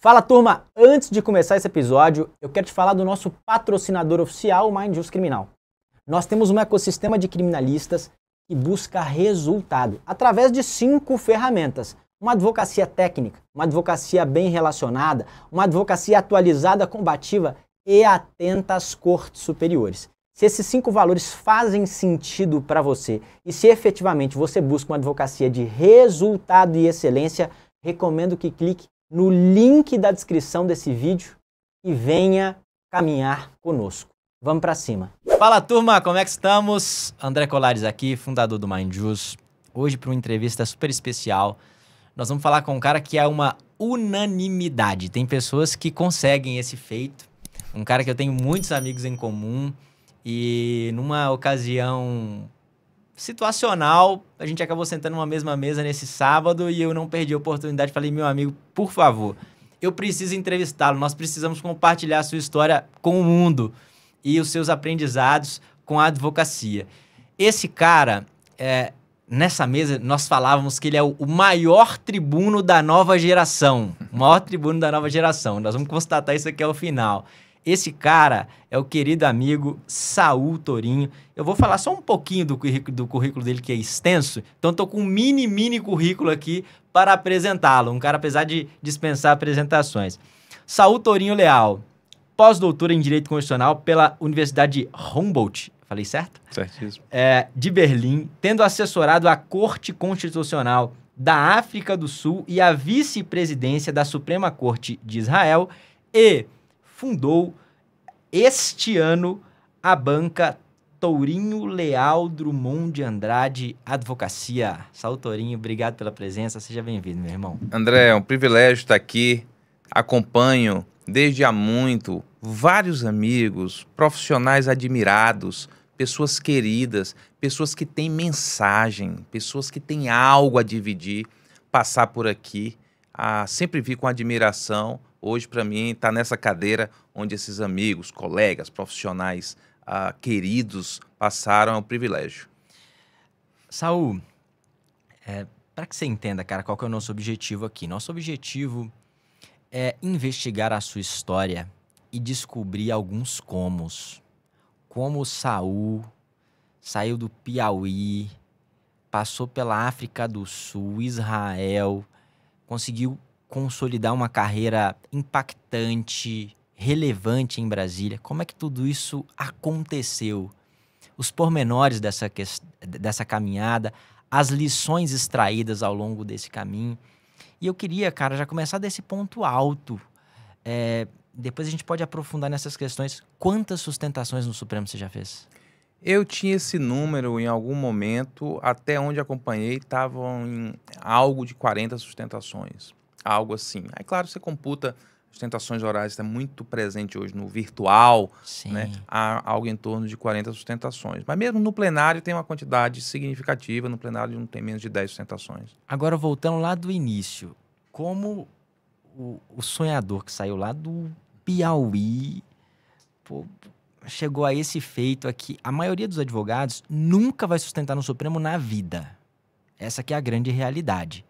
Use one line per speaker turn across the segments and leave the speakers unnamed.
Fala turma, antes de começar esse episódio, eu quero te falar do nosso patrocinador oficial, o Mind Just Criminal. Nós temos um ecossistema de criminalistas que busca resultado através de 5 ferramentas. Uma advocacia técnica, uma advocacia bem relacionada, uma advocacia atualizada, combativa e atenta às cortes superiores. Se esses 5 valores fazem sentido para você e se efetivamente você busca uma advocacia de resultado e excelência, recomendo que clique no link da descrição desse vídeo e venha caminhar conosco. Vamos para cima. Fala turma, como é que estamos? André Colares aqui, fundador do Mind Just. Hoje para uma entrevista super especial, nós vamos falar com um cara que é uma unanimidade. Tem pessoas que conseguem esse feito. Um cara que eu tenho muitos amigos em comum e numa ocasião situacional, a gente acabou sentando numa mesma mesa nesse sábado e eu não perdi a oportunidade. Falei, meu amigo, por favor, eu preciso entrevistá-lo. Nós precisamos compartilhar a sua história com o mundo e os seus aprendizados com a advocacia. Esse cara, nessa mesa, nós falávamos que ele é o maior tribuno da nova geração. O maior tribuno da nova geração. Nós vamos constatar isso aqui ao final. Esse cara é o querido amigo Saul Torinho. Eu vou falar só um pouquinho do currículo dele, que é extenso. Então, estou com um mini currículo aqui para apresentá-lo. Um cara, apesar de dispensar apresentações. Saul Torinho Leal, pós-doutor em Direito Constitucional pela Universidade de Humboldt. Falei certo?
Certíssimo.
De Berlim, tendo assessorado a Corte Constitucional da África do Sul e a vice-presidência da Suprema Corte de Israel e fundou este ano a banca Tourinho Leal Drummond de Andrade Advocacia. Saul Torinho, obrigado pela presença, seja bem-vindo, meu irmão.
André, é um privilégio estar aqui. Acompanho desde há muito vários amigos, profissionais admirados, pessoas queridas, pessoas que têm mensagem, pessoas que têm algo a dividir, passar por aqui. Sempre vi com admiração. Hoje, para mim, está nessa cadeira onde esses amigos, colegas, profissionais queridos passaram, é um privilégio.
Saul, para que você entenda, cara, qual que é o nosso objetivo aqui? Nosso objetivo é investigar a sua história e descobrir alguns comos. Como Saul saiu do Piauí, passou pela África do Sul, Israel, conseguiu consolidar uma carreira impactante, relevante em Brasília. Como é que tudo isso aconteceu? Os pormenores dessa caminhada, as lições extraídas ao longo desse caminho. E eu queria, cara, já começar desse ponto alto. Depois a gente pode aprofundar nessas questões. Quantas sustentações no Supremo você já fez?
Eu tinha esse número em algum momento, até onde acompanhei, estavam em algo de 40 sustentações. Algo assim. Aí, claro, você computa sustentações orais, está muito presente hoje no virtual, né? Há algo em torno de 40 sustentações. Mas mesmo no plenário tem uma quantidade significativa, no plenário não tem menos de 10 sustentações.
Agora, voltando lá do início, como o sonhador que saiu lá do Piauí, chegou a esse feito aqui? A maioria dos advogados nunca vai sustentar no Supremo na vida. Essa que é a grande realidade.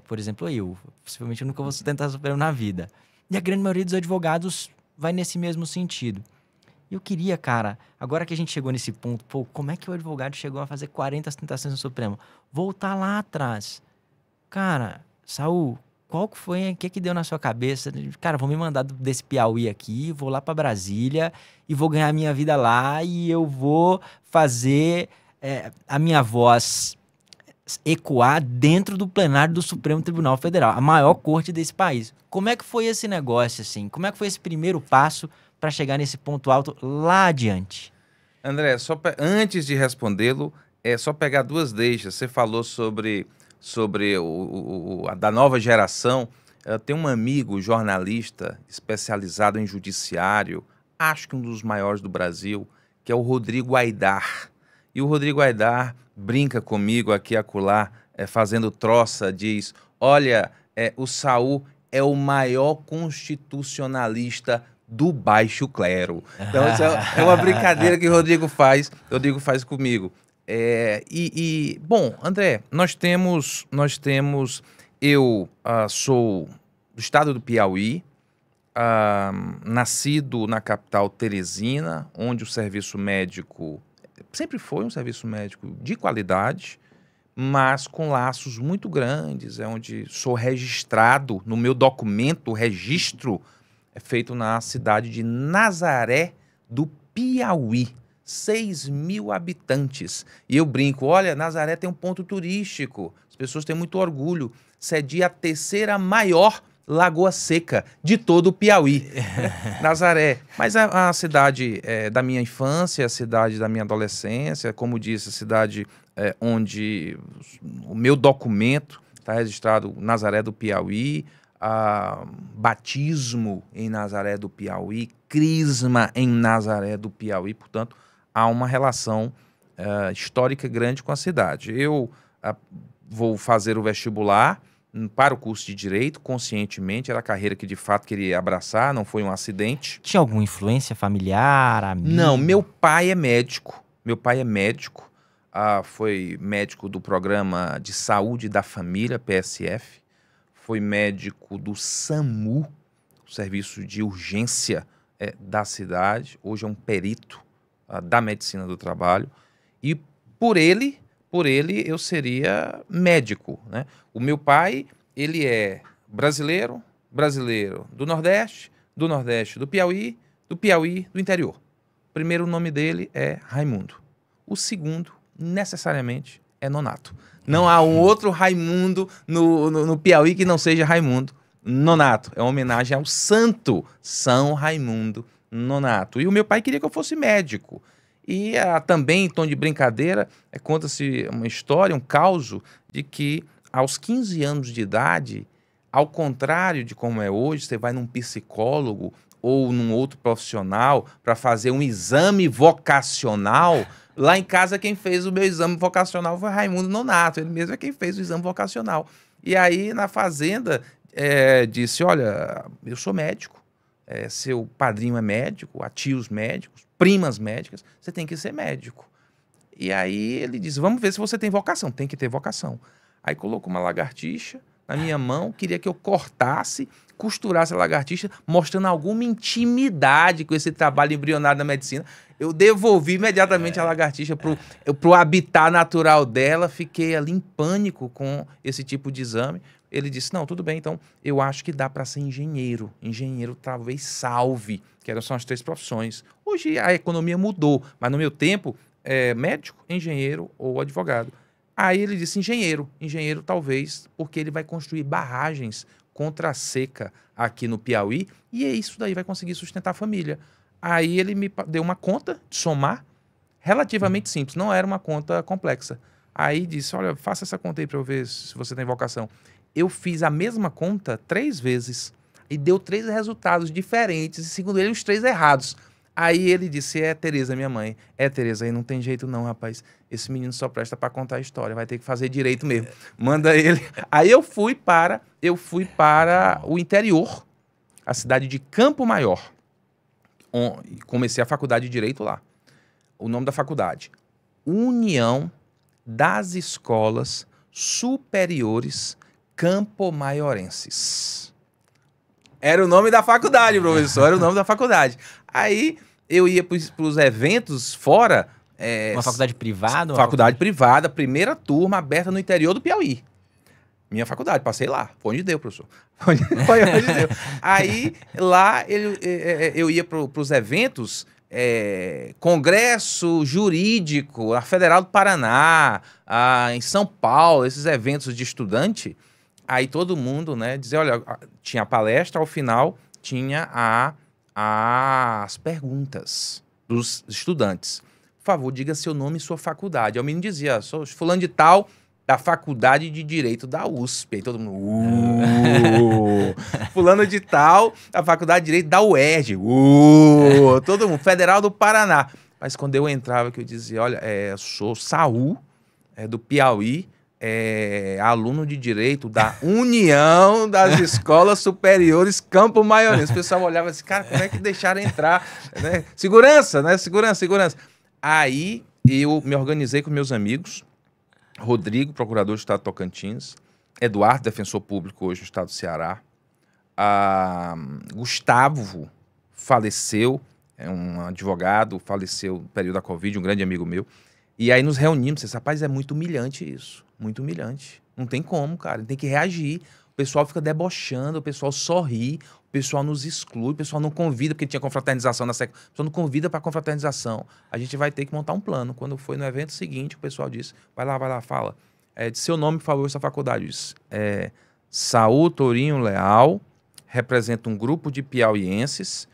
Por exemplo, eu possivelmente nunca vou sustentar o Supremo na vida. E a grande maioria dos advogados vai nesse mesmo sentido. E eu queria, cara, agora que a gente chegou nesse ponto, como é que o advogado chegou a fazer 40 sustentações no Supremo? Voltar lá atrás. Cara, Saul, qual que foi, o que deu na sua cabeça? Cara, vou me mandar desse Piauí aqui, vou lá para Brasília e vou ganhar minha vida lá e eu vou fazer a minha voz ecoar dentro do plenário do Supremo Tribunal Federal, a maior corte desse país. Como é que foi esse negócio, assim? Como é que foi esse primeiro passo para chegar nesse ponto alto lá adiante?
André, antes de respondê-lo, é só pegar 2 deixas. Você falou sobre da nova geração. Eu tenho um amigo jornalista especializado em judiciário, acho que um dos maiores do Brasil, que é o Rodrigo Aidar. E o Rodrigo Aidar brinca comigo aqui acolá, fazendo troça, diz, olha, o Saul é o maior constitucionalista do baixo clero. Então, isso é uma brincadeira que o Rodrigo faz comigo. Bom, André, nós temos eu sou do estado do Piauí, nascido na capital Teresina, onde o serviço médico sempre foi um serviço médico de qualidade, mas com laços muito grandes, é onde sou registrado, no meu documento, o registro é feito na cidade de Nazaré do Piauí, 6.000 habitantes. E eu brinco, olha, Nazaré tem um ponto turístico, as pessoas têm muito orgulho, cedia a terceira maior Lagoa Seca de todo o Piauí, Nazaré. Mas a cidade da minha infância, a cidade da minha adolescência, como disse, a cidade onde o meu documento está registrado, Nazaré do Piauí, batismo em Nazaré do Piauí, crisma em Nazaré do Piauí, portanto, há uma relação histórica grande com a cidade. Eu vou fazer o vestibular para o curso de Direito, conscientemente, era a carreira que de fato queria abraçar, não foi um acidente.
Tinha alguma influência familiar, amigo?
Não, meu pai é médico, foi médico do Programa de Saúde da Família, PSF, foi médico do SAMU, o Serviço de Urgência da cidade, hoje é um perito da medicina do trabalho, e por ele eu seria médico, né? O meu pai, ele é brasileiro do Nordeste do Piauí, do interior. O primeiro nome dele é Raimundo. O segundo, necessariamente, é Nonato. Não há um outro Raimundo no Piauí que não seja Raimundo Nonato. É uma homenagem ao santo São Raimundo Nonato. E o meu pai queria que eu fosse médico. E também, em tom de brincadeira, conta-se uma história, um causo, de que aos 15 anos de idade, ao contrário de como é hoje, você vai num psicólogo ou num outro profissional para fazer um exame vocacional. Lá em casa, quem fez o meu exame vocacional foi Raimundo Nonato, ele mesmo é quem fez o exame vocacional. E aí, na fazenda, disse, olha, eu sou médico, seu padrinho é médico, há tios médicos, primas médicas, você tem que ser médico. E aí ele disse, vamos ver se você tem vocação. Tem que ter vocação. Aí colocou uma lagartixa na minha mão, queria que eu cortasse, costurasse a lagartixa, mostrando alguma intimidade com esse trabalho embrionário da medicina. Eu devolvi imediatamente a lagartixa pro habitat natural dela, fiquei ali em pânico com esse tipo de exame. Ele disse, não, tudo bem, então eu acho que dá para ser engenheiro. Engenheiro talvez salve, que são as 3 profissões. Hoje a economia mudou, mas no meu tempo, médico, engenheiro ou advogado. Aí ele disse engenheiro talvez, porque ele vai construir barragens contra a seca aqui no Piauí, e isso daí vai conseguir sustentar a família. Aí ele me deu uma conta de somar, relativamente simples, não era uma conta complexa. Aí disse, olha, faça essa conta aí para eu ver se você tem vocação. Eu fiz a mesma conta 3 vezes e deu 3 resultados diferentes, e segundo ele, os 3 errados. Aí ele disse, Tereza, minha mãe. Tereza, aí não tem jeito não, rapaz. Esse menino só presta para contar a história, vai ter que fazer direito mesmo. Manda ele. Aí eu fui para o interior, a cidade de Campo Maior. Comecei a faculdade de Direito lá. O nome da faculdade, União das Escolas Superiores Campomaiorenses. Era o nome da faculdade, professor, era o nome da faculdade. Aí eu ia para os eventos fora.
Uma faculdade privada?
Faculdade privada, primeira turma, aberta no interior do Piauí. Minha faculdade, passei lá. Foi onde deu, professor. Foi onde deu. Aí lá eu ia para os eventos, Congresso Jurídico, a Federal do Paraná, em São Paulo, esses eventos de estudante. Aí todo mundo, né, dizia, olha, tinha a palestra, ao final tinha as perguntas dos estudantes. Por favor, diga seu nome e sua faculdade. Aí o menino dizia, sou fulano de tal, da Faculdade de Direito da USP. Aí todo mundo, fulano de tal, da Faculdade de Direito da UERJ. Todo mundo, Federal do Paraná. Mas quando eu entrava, que eu dizia, olha, sou Saul, do Piauí, aluno de Direito da União das Escolas Superiores Campomaiorenses. O pessoal olhava assim, cara, como é que deixaram entrar? Né? Segurança, né? Segurança. Aí eu me organizei com meus amigos, Rodrigo, procurador do Estado de Tocantins, Eduardo, defensor público hoje no Estado do Ceará, Gustavo faleceu, é um advogado, faleceu no período da Covid, um grande amigo meu. E aí nos reunimos, disse, rapaz, é muito humilhante isso, muito humilhante. Não tem como, cara, tem que reagir. O pessoal fica debochando, o pessoal sorri, o pessoal nos exclui, o pessoal não convida, porque tinha confraternização na SEC, o pessoal não convida para confraternização. A gente vai ter que montar um plano. Quando foi no evento seguinte, o pessoal disse, vai lá, fala. De seu nome, por favor, essa faculdade. Disse, Saul Tourinho Leal, representa um grupo de piauienses,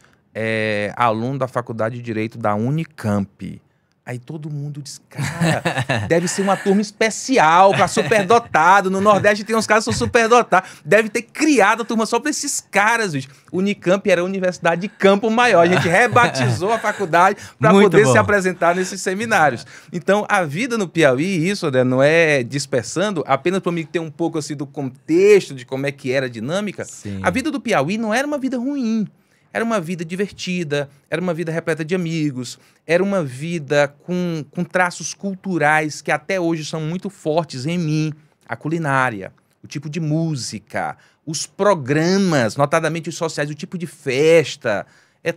aluno da Faculdade de Direito da Unicamp. Aí todo mundo diz, cara, deve ser uma turma especial para superdotado. No Nordeste tem uns caras que são superdotados. Deve ter criado a turma só para esses caras, bicho. Unicamp era a Universidade de Campo Maior. A gente rebatizou a faculdade para poder se apresentar nesses seminários. Então, a vida no Piauí, isso, né, não é dispersando, apenas para mim ter um pouco assim do contexto de como é que era a dinâmica.
Sim.
A vida do Piauí não era uma vida ruim. Era uma vida divertida, era uma vida repleta de amigos, era uma vida com traços culturais que até hoje são muito fortes em mim. A culinária, o tipo de música, os programas, notadamente os sociais, o tipo de festa.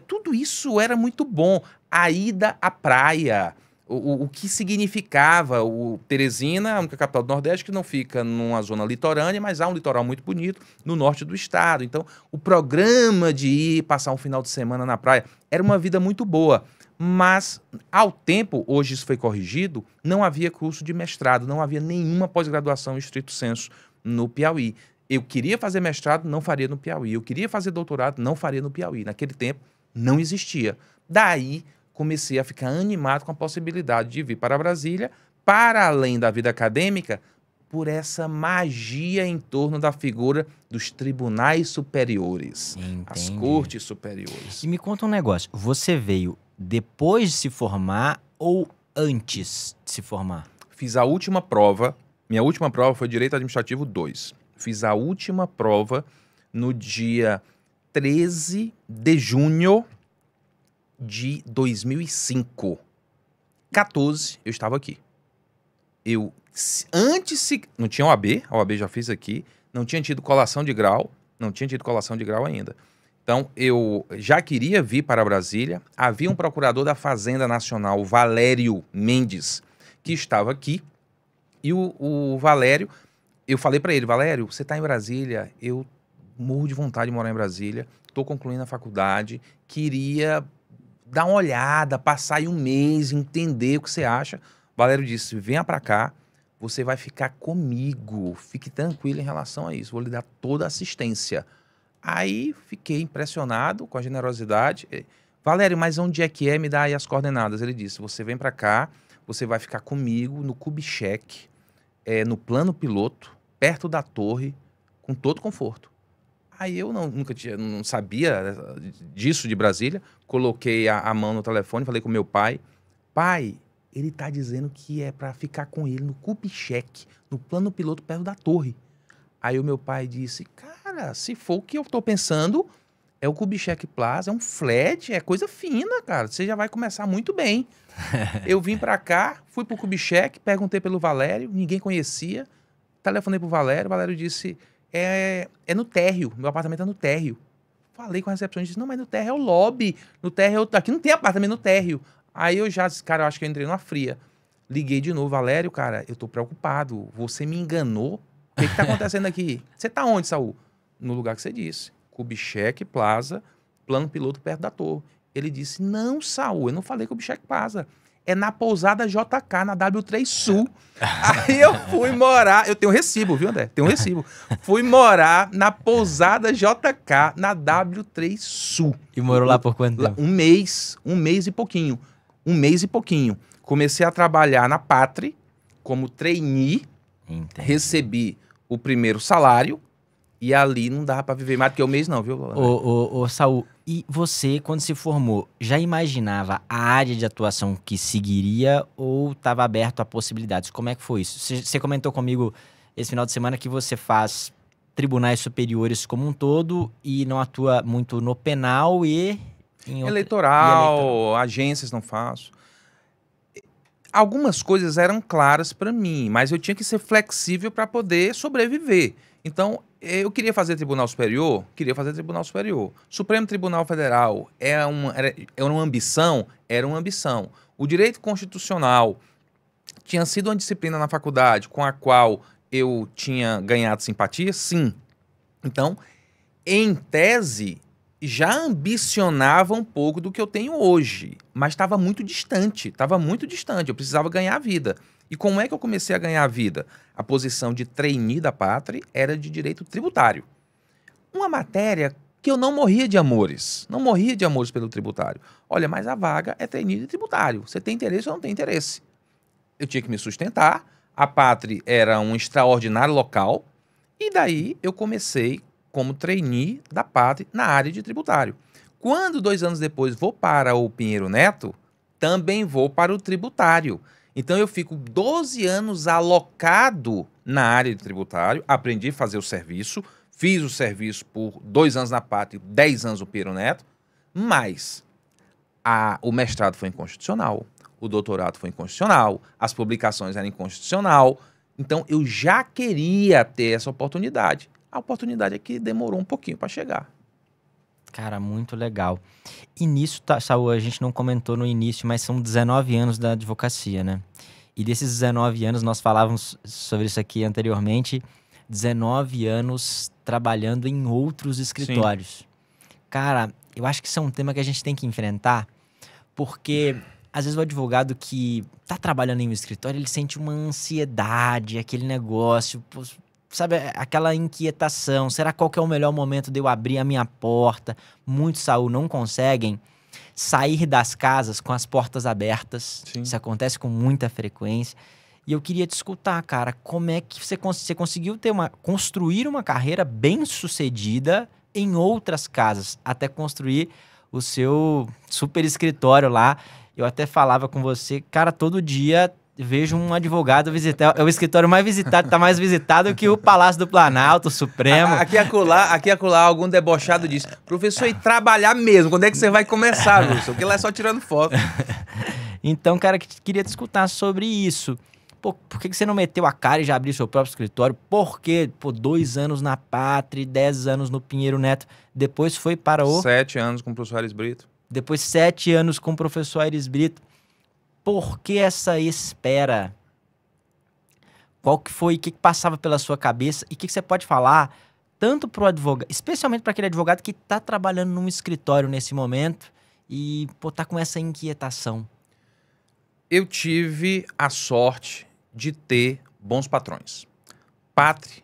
Tudo isso era muito bom. A ida à praia, o que significava o Teresina, a única capital do Nordeste que não fica numa zona litorânea, mas há um litoral muito bonito no norte do estado. Então, o programa de ir passar um final de semana na praia era uma vida muito boa. Mas, ao tempo, hoje isso foi corrigido, não havia curso de mestrado, não havia nenhuma pós-graduação em estrito sensu no Piauí. Eu queria fazer mestrado, não faria no Piauí. Eu queria fazer doutorado, não faria no Piauí. Naquele tempo, não existia. Daí, comecei a ficar animado com a possibilidade de vir para Brasília, para além da vida acadêmica, por essa magia em torno da figura dos tribunais superiores, as cortes superiores.
E me conta um negócio, você veio depois de se formar ou antes de se formar?
Fiz a última prova, minha última prova foi Direito Administrativo 2. Fiz a última prova no dia 13 de junho de 2005. 14, eu estava aqui. Não tinha OAB, a OAB já fiz aqui, não tinha tido colação de grau ainda. Então, eu já queria vir para Brasília, havia um procurador da Fazenda Nacional, Valério Mendes, que estava aqui, e o Valério, eu falei para ele, Valério, você está em Brasília, eu morro de vontade de morar em Brasília, estou concluindo a faculdade, queria dar uma olhada, passar aí um mês, entender o que você acha. Valério disse, venha para cá, você vai ficar comigo, fique tranquilo em relação a isso, vou lhe dar toda a assistência. Aí fiquei impressionado com a generosidade. Valério, mas onde é que é? Me dá aí as coordenadas. Ele disse, você vem para cá, você vai ficar comigo no Kubitschek, no plano piloto, perto da torre, com todo conforto. Aí eu não sabia disso de Brasília, coloquei a mão no telefone, falei com meu pai. Pai, ele tá dizendo que é para ficar com ele no Kubitschek, no plano piloto perto da torre. Aí o meu pai disse, cara, se for o que eu tô pensando, é o Kubitschek Plaza, é um flat, é coisa fina, cara, você já vai começar muito bem. Eu vim para cá, fui pro Kubitschek, perguntei pelo Valério, ninguém conhecia, telefonei pro Valério, o Valério disse... É no térreo, meu apartamento é no térreo. Falei com a recepcionista, disse, não, mas no térreo é o lobby, no térreo, aqui não tem apartamento no térreo. Aí eu já disse, cara, eu acho que eu entrei numa fria. Liguei de novo, Valério, cara, eu tô preocupado, você me enganou, o que tá acontecendo aqui? Você tá onde, Saul? No lugar que você disse, Kubitschek Plaza, plano piloto perto da torre. Ele disse, não, Saul, eu não falei Kubitschek Plaza. É na pousada JK, na W3 Sul. Aí eu fui morar... Eu tenho recibo, viu, André? Tenho recibo. Fui morar na pousada JK, na W3 Sul.
E morou lá por quanto tempo?
Um mês e pouquinho. Comecei a trabalhar na Pátria, como trainee.
Entendi.
Recebi o primeiro salário. E ali não dava pra viver mais do que um mês não, viu?
Ô, Saul, e você, quando se formou, já imaginava a área de atuação que seguiria ou estava aberto a possibilidades? Como é que foi isso? Você comentou comigo esse final de semana que você faz tribunais superiores como um todo e não atua muito no penal e...
Eleitoral, agências não faço. Algumas coisas eram claras para mim, mas eu tinha que ser flexível para poder sobreviver. Então, eu queria fazer Tribunal Superior, queria fazer Tribunal Superior. Supremo Tribunal Federal era uma ambição? Era uma ambição. O direito constitucional tinha sido uma disciplina na faculdade com a qual eu tinha ganhado simpatia? Sim. Então, em tese, já ambicionava um pouco do que eu tenho hoje, mas estava muito distante, eu precisava ganhar a vida. E como é que eu comecei a ganhar a vida? A posição de trainee da Pátria era de direito tributário. Uma matéria que eu não morria de amores, pelo tributário. Olha, mas a vaga é trainee de tributário, você tem interesse ou não tem interesse? Eu tinha que me sustentar, a Pátria era um extraordinário local, e daí eu comecei como trainee da Pátria na área de tributário. Quando 2 anos depois vou para o Pinheiro Neto, também vou para o tributário. Então eu fico 12 anos alocado na área de tributário, aprendi a fazer o serviço, fiz o serviço por 2 anos na Pátria, 10 anos no Pinheiro Neto, mas o mestrado foi inconstitucional, o doutorado foi inconstitucional, as publicações eram inconstitucional, então eu já queria ter essa oportunidade. A oportunidade é que demorou um pouquinho para chegar.
Cara, muito legal. E nisso, Saul, a gente não comentou no início, mas são 19 anos da advocacia, né? E desses 19 anos, nós falávamos sobre isso aqui anteriormente, 19 anos trabalhando em outros escritórios. Sim. Cara, eu acho que isso é um tema que a gente tem que enfrentar, porque às vezes o advogado que tá trabalhando em um escritório, ele sente uma ansiedade, aquele negócio, sabe, aquela inquietação, será qual que é o melhor momento de eu abrir a minha porta? Muitos, Saul, não conseguem sair das casas com as portas abertas. Sim. Isso acontece com muita frequência. E eu queria te escutar, cara, como é que você conseguiu construir uma carreira bem sucedida em outras casas, até construir o seu super escritório lá. Eu até falava com você, cara, todo dia vejo um advogado visitar, é o escritório mais visitado, está mais visitado que o Palácio do Planalto, o Supremo.
Aqui e acolá, algum debochado diz, professor, e trabalhar mesmo, quando é que você vai começar, professor? Porque lá é só tirando foto.
Então, cara, queria te escutar sobre isso. Pô, por que você não meteu a cara e já abriu seu próprio escritório? Por quê? Pô, 2 anos na Pátria, 10 anos no Pinheiro Neto, depois foi para o...
7 anos com o professor Aires Brito.
Depois 7 anos com o professor Aires Brito. Por que essa espera? Qual que foi? O que passava pela sua cabeça? E o que você pode falar tanto para o advogado, especialmente para aquele advogado que está trabalhando num escritório nesse momento e está com essa inquietação?
Eu tive a sorte de ter bons patrões. Pátria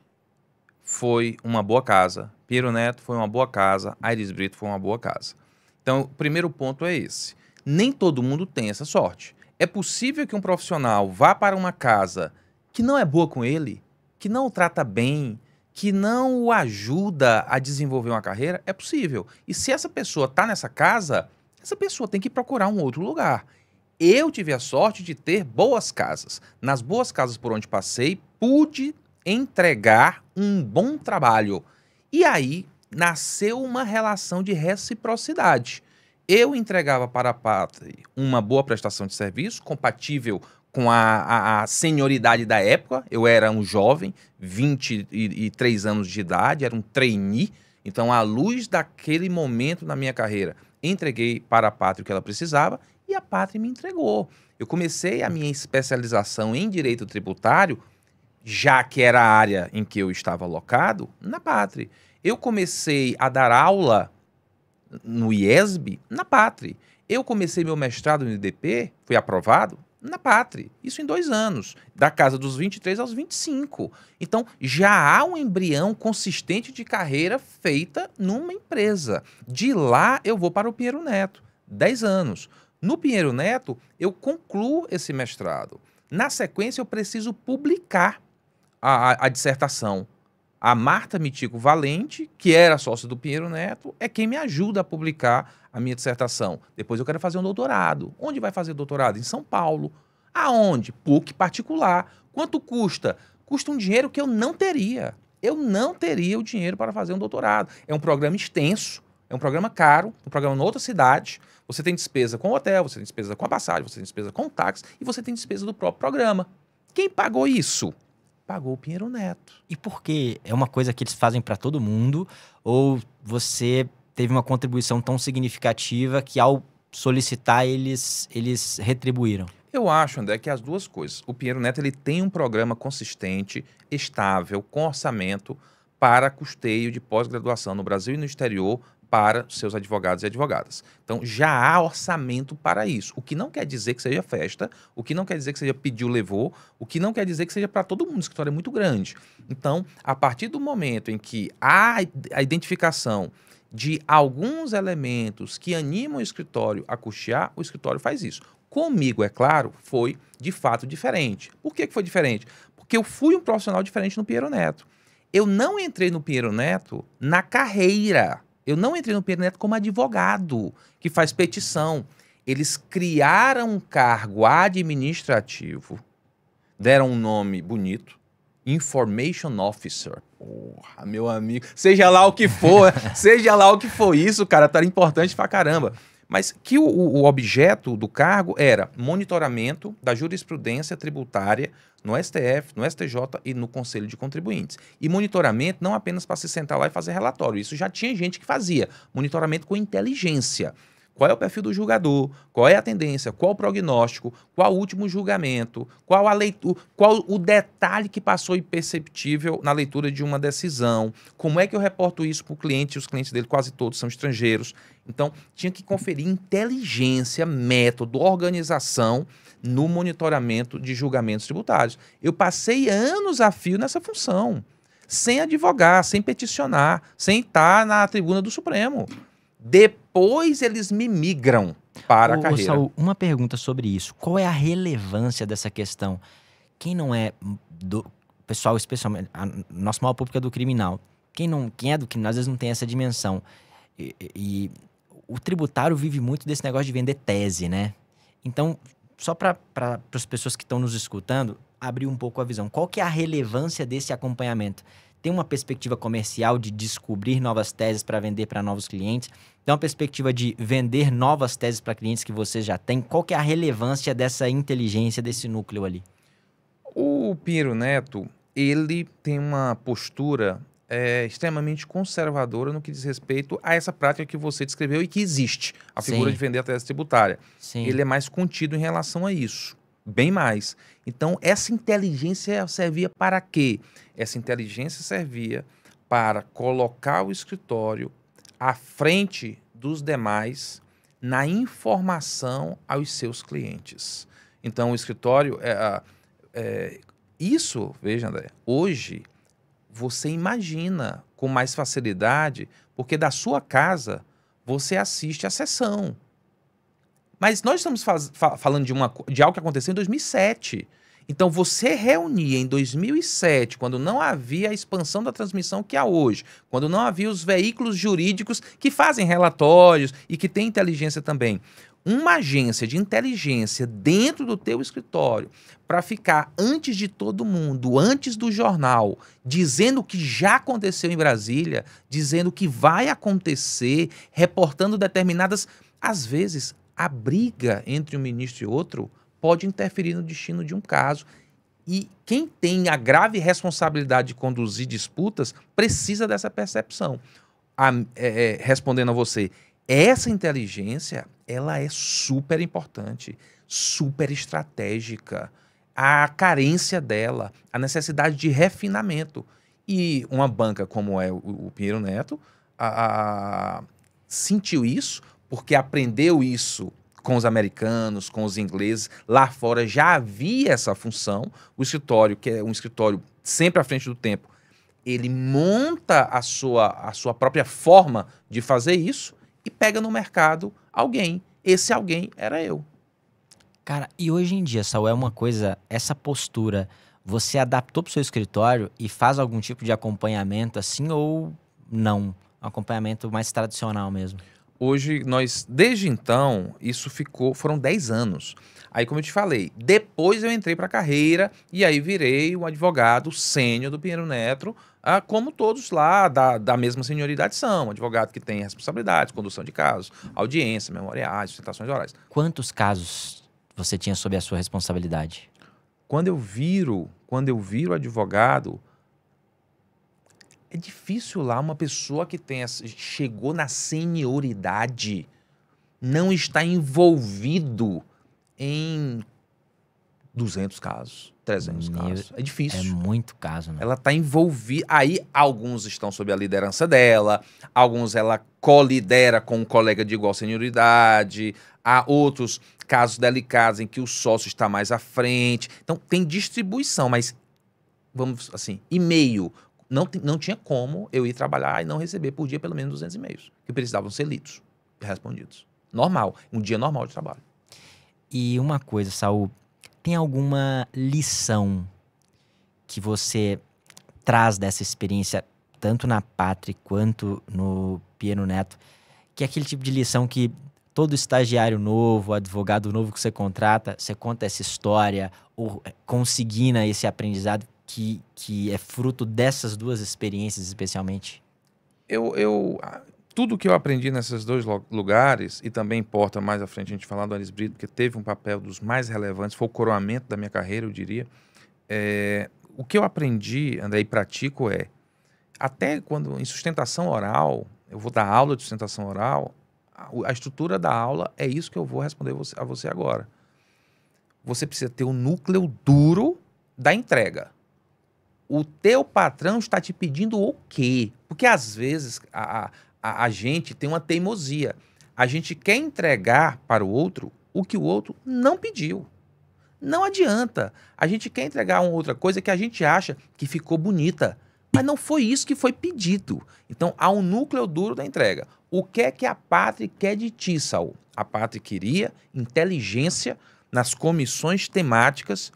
foi uma boa casa, Pinheiro Neto foi uma boa casa, Aires Brito foi uma boa casa. Então, o primeiro ponto é esse. Nem todo mundo tem essa sorte. É possível que um profissional vá para uma casa que não é boa com ele, que não o trata bem, que não o ajuda a desenvolver uma carreira? É possível. E se essa pessoa está nessa casa, essa pessoa tem que procurar um outro lugar. Eu tive a sorte de ter boas casas. Nas boas casas por onde passei, pude entregar um bom trabalho. E aí nasceu uma relação de reciprocidade. Eu entregava para a Pátria uma boa prestação de serviço, compatível com a senioridade da época. Eu era um jovem, 23 anos de idade, era um trainee. Então, à luz daquele momento na minha carreira, entreguei para a Pátria o que ela precisava e a Pátria me entregou. Eu comecei a minha especialização em direito tributário, já que era a área em que eu estava alocado, na Pátria. Eu comecei a dar aula no IESB, na Pátria. Eu comecei meu mestrado no IDP, fui aprovado, na Pátria. Isso em 2 anos, da casa dos 23 aos 25. Então, já há um embrião consistente de carreira feita numa empresa. De lá, eu vou para o Pinheiro Neto, 10 anos. No Pinheiro Neto, eu concluo esse mestrado. Na sequência, eu preciso publicar a dissertação. A Marta Mitico Valente, que era sócia do Pinheiro Neto, é quem me ajuda a publicar a minha dissertação. Depois eu quero fazer um doutorado. Onde vai fazer doutorado? Em São Paulo. Aonde? PUC particular. Quanto custa? Custa um dinheiro que eu não teria. Eu não teria o dinheiro para fazer um doutorado. É um programa extenso, é um programa caro, um programa em outra cidade. Você tem despesa com o hotel, você tem despesa com a passagem, você tem despesa com o táxi e você tem despesa do próprio programa. Quem pagou isso? pagou o Pinheiro Neto.
E por quê? É uma coisa que eles fazem para todo mundo? Ou você teve uma contribuição tão significativa que ao solicitar eles retribuíram?
Eu acho, André, que as duas coisas. O Pinheiro Neto ele tem um programa consistente, estável, com orçamento para custeio de pós-graduação no Brasil e no exterior para seus advogados e advogadas. Então, já há orçamento para isso. O que não quer dizer que seja festa, o que não quer dizer que seja pediu, levou, o que não quer dizer que seja para todo mundo. O escritório é muito grande. Então, a partir do momento em que há a identificação de alguns elementos que animam o escritório a custear, o escritório faz isso. Comigo, é claro, foi de fato diferente. Por que foi diferente? Porque eu fui um profissional diferente no Pinheiro Neto. Eu não entrei no Pinheiro Neto na carreira. Eu não entrei no Pinheiro Neto como advogado, que faz petição. Eles criaram um cargo administrativo, deram um nome bonito, Information Officer. Porra, meu amigo, seja lá o que for, seja lá o que for isso, cara, tá importante pra caramba. Mas que o objeto do cargo era monitoramento da jurisprudência tributária no STF, no STJ e no Conselho de Contribuintes. E monitoramento não apenas para se sentar lá e fazer relatório. Isso já tinha gente que fazia. Monitoramento com inteligência. Qual é o perfil do julgador? Qual é a tendência? Qual o prognóstico? Qual o último julgamento? Qual a leitura? Qual o detalhe que passou imperceptível na leitura de uma decisão? Como é que eu reporto isso para o cliente? Os clientes dele quase todos são estrangeiros. Então, tinha que conferir inteligência, método, organização no monitoramento de julgamentos tributários. Eu passei anos a fio nessa função, sem advogar, sem peticionar, sem estar na tribuna do Supremo. Depois eles me migram para a carreira.
Saul, uma pergunta sobre isso. Qual é a relevância dessa questão? Quem não é do pessoal, especialmente, nosso maior público é do criminal. Quem é do criminal, às vezes não tem essa dimensão. E o tributário vive muito desse negócio de vender tese, né? Então, só para as pessoas que estão nos escutando, abrir um pouco a visão. Qual que é a relevância desse acompanhamento? Tem uma perspectiva comercial de descobrir novas teses para vender para novos clientes? Tem uma perspectiva de vender novas teses para clientes que vocês já têm? Qual que é a relevância dessa inteligência, desse núcleo ali?
O Pinheiro Neto, ele tem uma postura extremamente conservadora no que diz respeito a essa prática que você descreveu e que existe, a figura de vender a tese tributária.
Sim.
Ele é mais contido em relação a isso, bem mais. Então, essa inteligência servia para quê? Essa inteligência servia para colocar o escritório à frente dos demais na informação aos seus clientes. Então, o escritório... isso, veja, André, hoje você imagina com mais facilidade, porque da sua casa você assiste a sessão. Mas nós estamos falando de algo que aconteceu em 2007. Então, você reunia em 2007, quando não havia a expansão da transmissão que há hoje, quando não havia os veículos jurídicos que fazem relatórios e que têm inteligência também, uma agência de inteligência dentro do teu escritório para ficar antes de todo mundo, antes do jornal, dizendo o que já aconteceu em Brasília, dizendo o que vai acontecer, reportando determinadas... Às vezes, a briga entre um ministro e outro pode interferir no destino de um caso. E quem tem a grave responsabilidade de conduzir disputas precisa dessa percepção. Respondendo a você, essa inteligência, ela é super importante, super estratégica. A carência dela, a necessidade de refinamento. E uma banca como é o Pinheiro Neto sentiu isso, porque aprendeu isso com os americanos, com os ingleses. Lá fora já havia essa função. O escritório, que é um escritório sempre à frente do tempo, ele monta a sua própria forma de fazer isso e pega no mercado alguém. Esse alguém era eu.
Cara, e hoje em dia, Saul, é uma coisa, essa postura, você adaptou para o seu escritório e faz algum tipo de acompanhamento assim ou não? Um acompanhamento mais tradicional mesmo?
Hoje, desde então, foram 10 anos. Aí, como eu te falei, depois eu entrei para a carreira e aí virei um advogado sênior do Pinheiro Neto, como todos lá da mesma senioridade são. Advogado que tem responsabilidades, condução de casos, audiência, memoriais, sustentações orais.
Quantos casos você tinha sob a sua responsabilidade?
Quando quando eu viro advogado, é difícil lá uma pessoa que chegou na senioridade não está envolvido em 200 casos, 300 casos. É difícil.
É muito caso, né?
Ela está envolvida. Aí, alguns estão sob a liderança dela, alguns ela colidera com um colega de igual senioridade, há outros casos delicados em que o sócio está mais à frente. Então, tem distribuição, mas, vamos assim, e-mail. Não tinha como eu ir trabalhar e não receber por dia pelo menos 200 e-mails, que precisavam ser lidos e respondidos. Normal, um dia normal de trabalho.
E uma coisa, Saul, tem alguma lição que você traz dessa experiência, tanto na Pátria quanto no Pinheiro Neto, que é aquele tipo de lição que todo estagiário novo, advogado novo que você contrata, você conta essa história, ou conseguindo esse aprendizado que é fruto dessas duas experiências especialmente?
Tudo que eu aprendi nesses dois lugares, e também importa mais à frente a gente falar do Anis Brito, porque teve um papel dos mais relevantes, foi o coroamento da minha carreira, eu diria. O que eu aprendi, André, e pratico até quando em sustentação oral, eu vou dar aula de sustentação oral, a estrutura da aula é isso que eu vou responder a você agora. Você precisa ter o núcleo duro da entrega. O teu patrão está te pedindo o quê? Porque às vezes a gente tem uma teimosia. A gente quer entregar para o outro o que o outro não pediu. Não adianta. A gente quer entregar uma outra coisa que a gente acha que ficou bonita, mas não foi isso que foi pedido. Então, há um núcleo duro da entrega. O que é que a Pátria quer de ti, Saul? A Pátria queria inteligência nas comissões temáticas,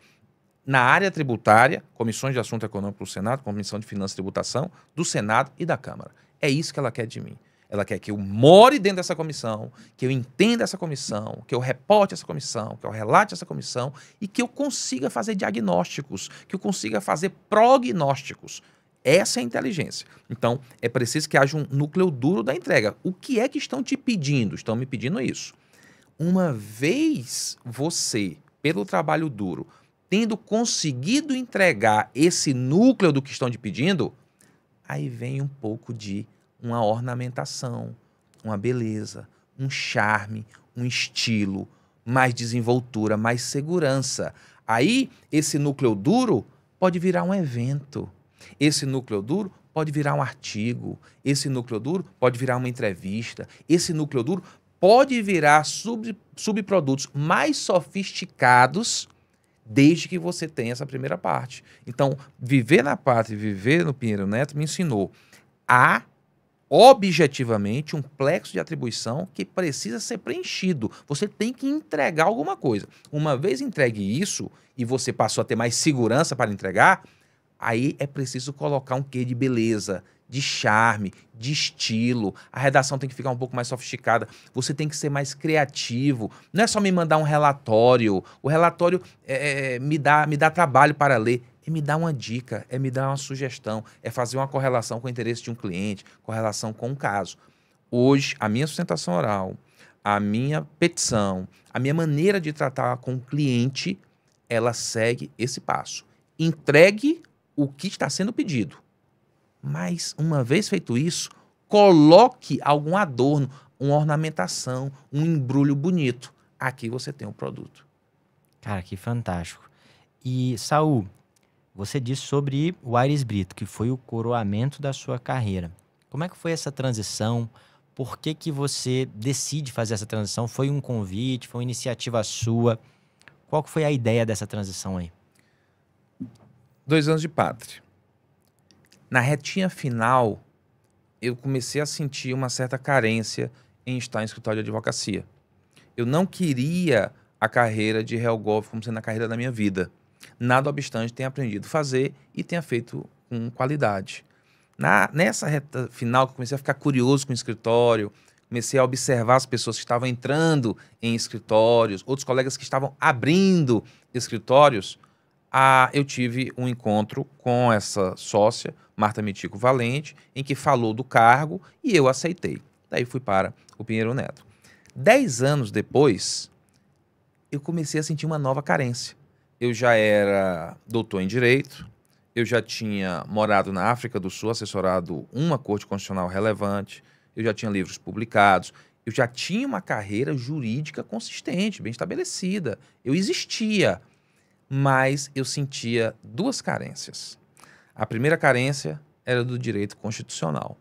na área tributária, comissões de assunto econômico do Senado, comissão de finanças e tributação do Senado e da Câmara. É isso que ela quer de mim. Ela quer que eu more dentro dessa comissão, que eu entenda essa comissão, que eu reporte essa comissão, que eu relate essa comissão e que eu consiga fazer diagnósticos, que eu consiga fazer prognósticos. Essa é a inteligência. Então, é preciso que haja um núcleo duro da entrega. O que é que estão te pedindo? Estão me pedindo isso. Uma vez você, pelo trabalho duro, tendo conseguido entregar esse núcleo do que estão te pedindo, aí vem um pouco de uma ornamentação, uma beleza, um charme, um estilo, mais desenvoltura, mais segurança. Aí, esse núcleo duro pode virar um evento. Esse núcleo duro pode virar um artigo. Esse núcleo duro pode virar uma entrevista. Esse núcleo duro pode virar subprodutos mais sofisticados, desde que você tenha essa primeira parte. Então, viver na Pátria e viver no Pinheiro Neto me ensinou a, objetivamente, um plexo de atribuição que precisa ser preenchido. Você tem que entregar alguma coisa. Uma vez entregue isso e você passou a ter mais segurança para entregar, aí é preciso colocar um quê de beleza, de charme, de estilo. A redação tem que ficar um pouco mais sofisticada. Você tem que ser mais criativo. Não é só me mandar um relatório. O relatório me dá trabalho para ler. É me dar uma dica, é me dar uma sugestão, é fazer uma correlação com o interesse de um cliente, correlação com um caso. Hoje, a minha sustentação oral, a minha petição, a minha maneira de tratar com o cliente, ela segue esse passo. Entregue o que está sendo pedido. Mas, uma vez feito isso, coloque algum adorno, uma ornamentação, um embrulho bonito. Aqui você tem um produto.
Cara, que fantástico. E, Saul, você disse sobre o Anis Brito, que foi o coroamento da sua carreira. Como é que foi essa transição? Por que que você decide fazer essa transição? Foi um convite? Foi uma iniciativa sua? Qual que foi a ideia dessa transição aí?
2 anos de Pátria. Na retinha final, eu comecei a sentir uma certa carência em estar em escritório de advocacia. Eu não queria a carreira de réu golf como sendo a carreira da minha vida. Nada obstante, tenho aprendido a fazer e tenho feito com qualidade. Nessa reta final, que eu comecei a ficar curioso com o escritório, comecei a observar as pessoas que estavam entrando em escritórios, outros colegas que estavam abrindo escritórios, eu tive um encontro com essa sócia, Marta Mitico Valente, em que falou do cargo e eu aceitei. Daí fui para o Pinheiro Neto. 10 anos depois, eu comecei a sentir uma nova carência. eu já era doutor em Direito, eu já tinha morado na África do Sul, assessorado uma corte constitucional relevante, eu já tinha livros publicados, eu já tinha uma carreira jurídica consistente, bem estabelecida. Eu existia, mas eu sentia duas carências. A primeira carência era do direito constitucional.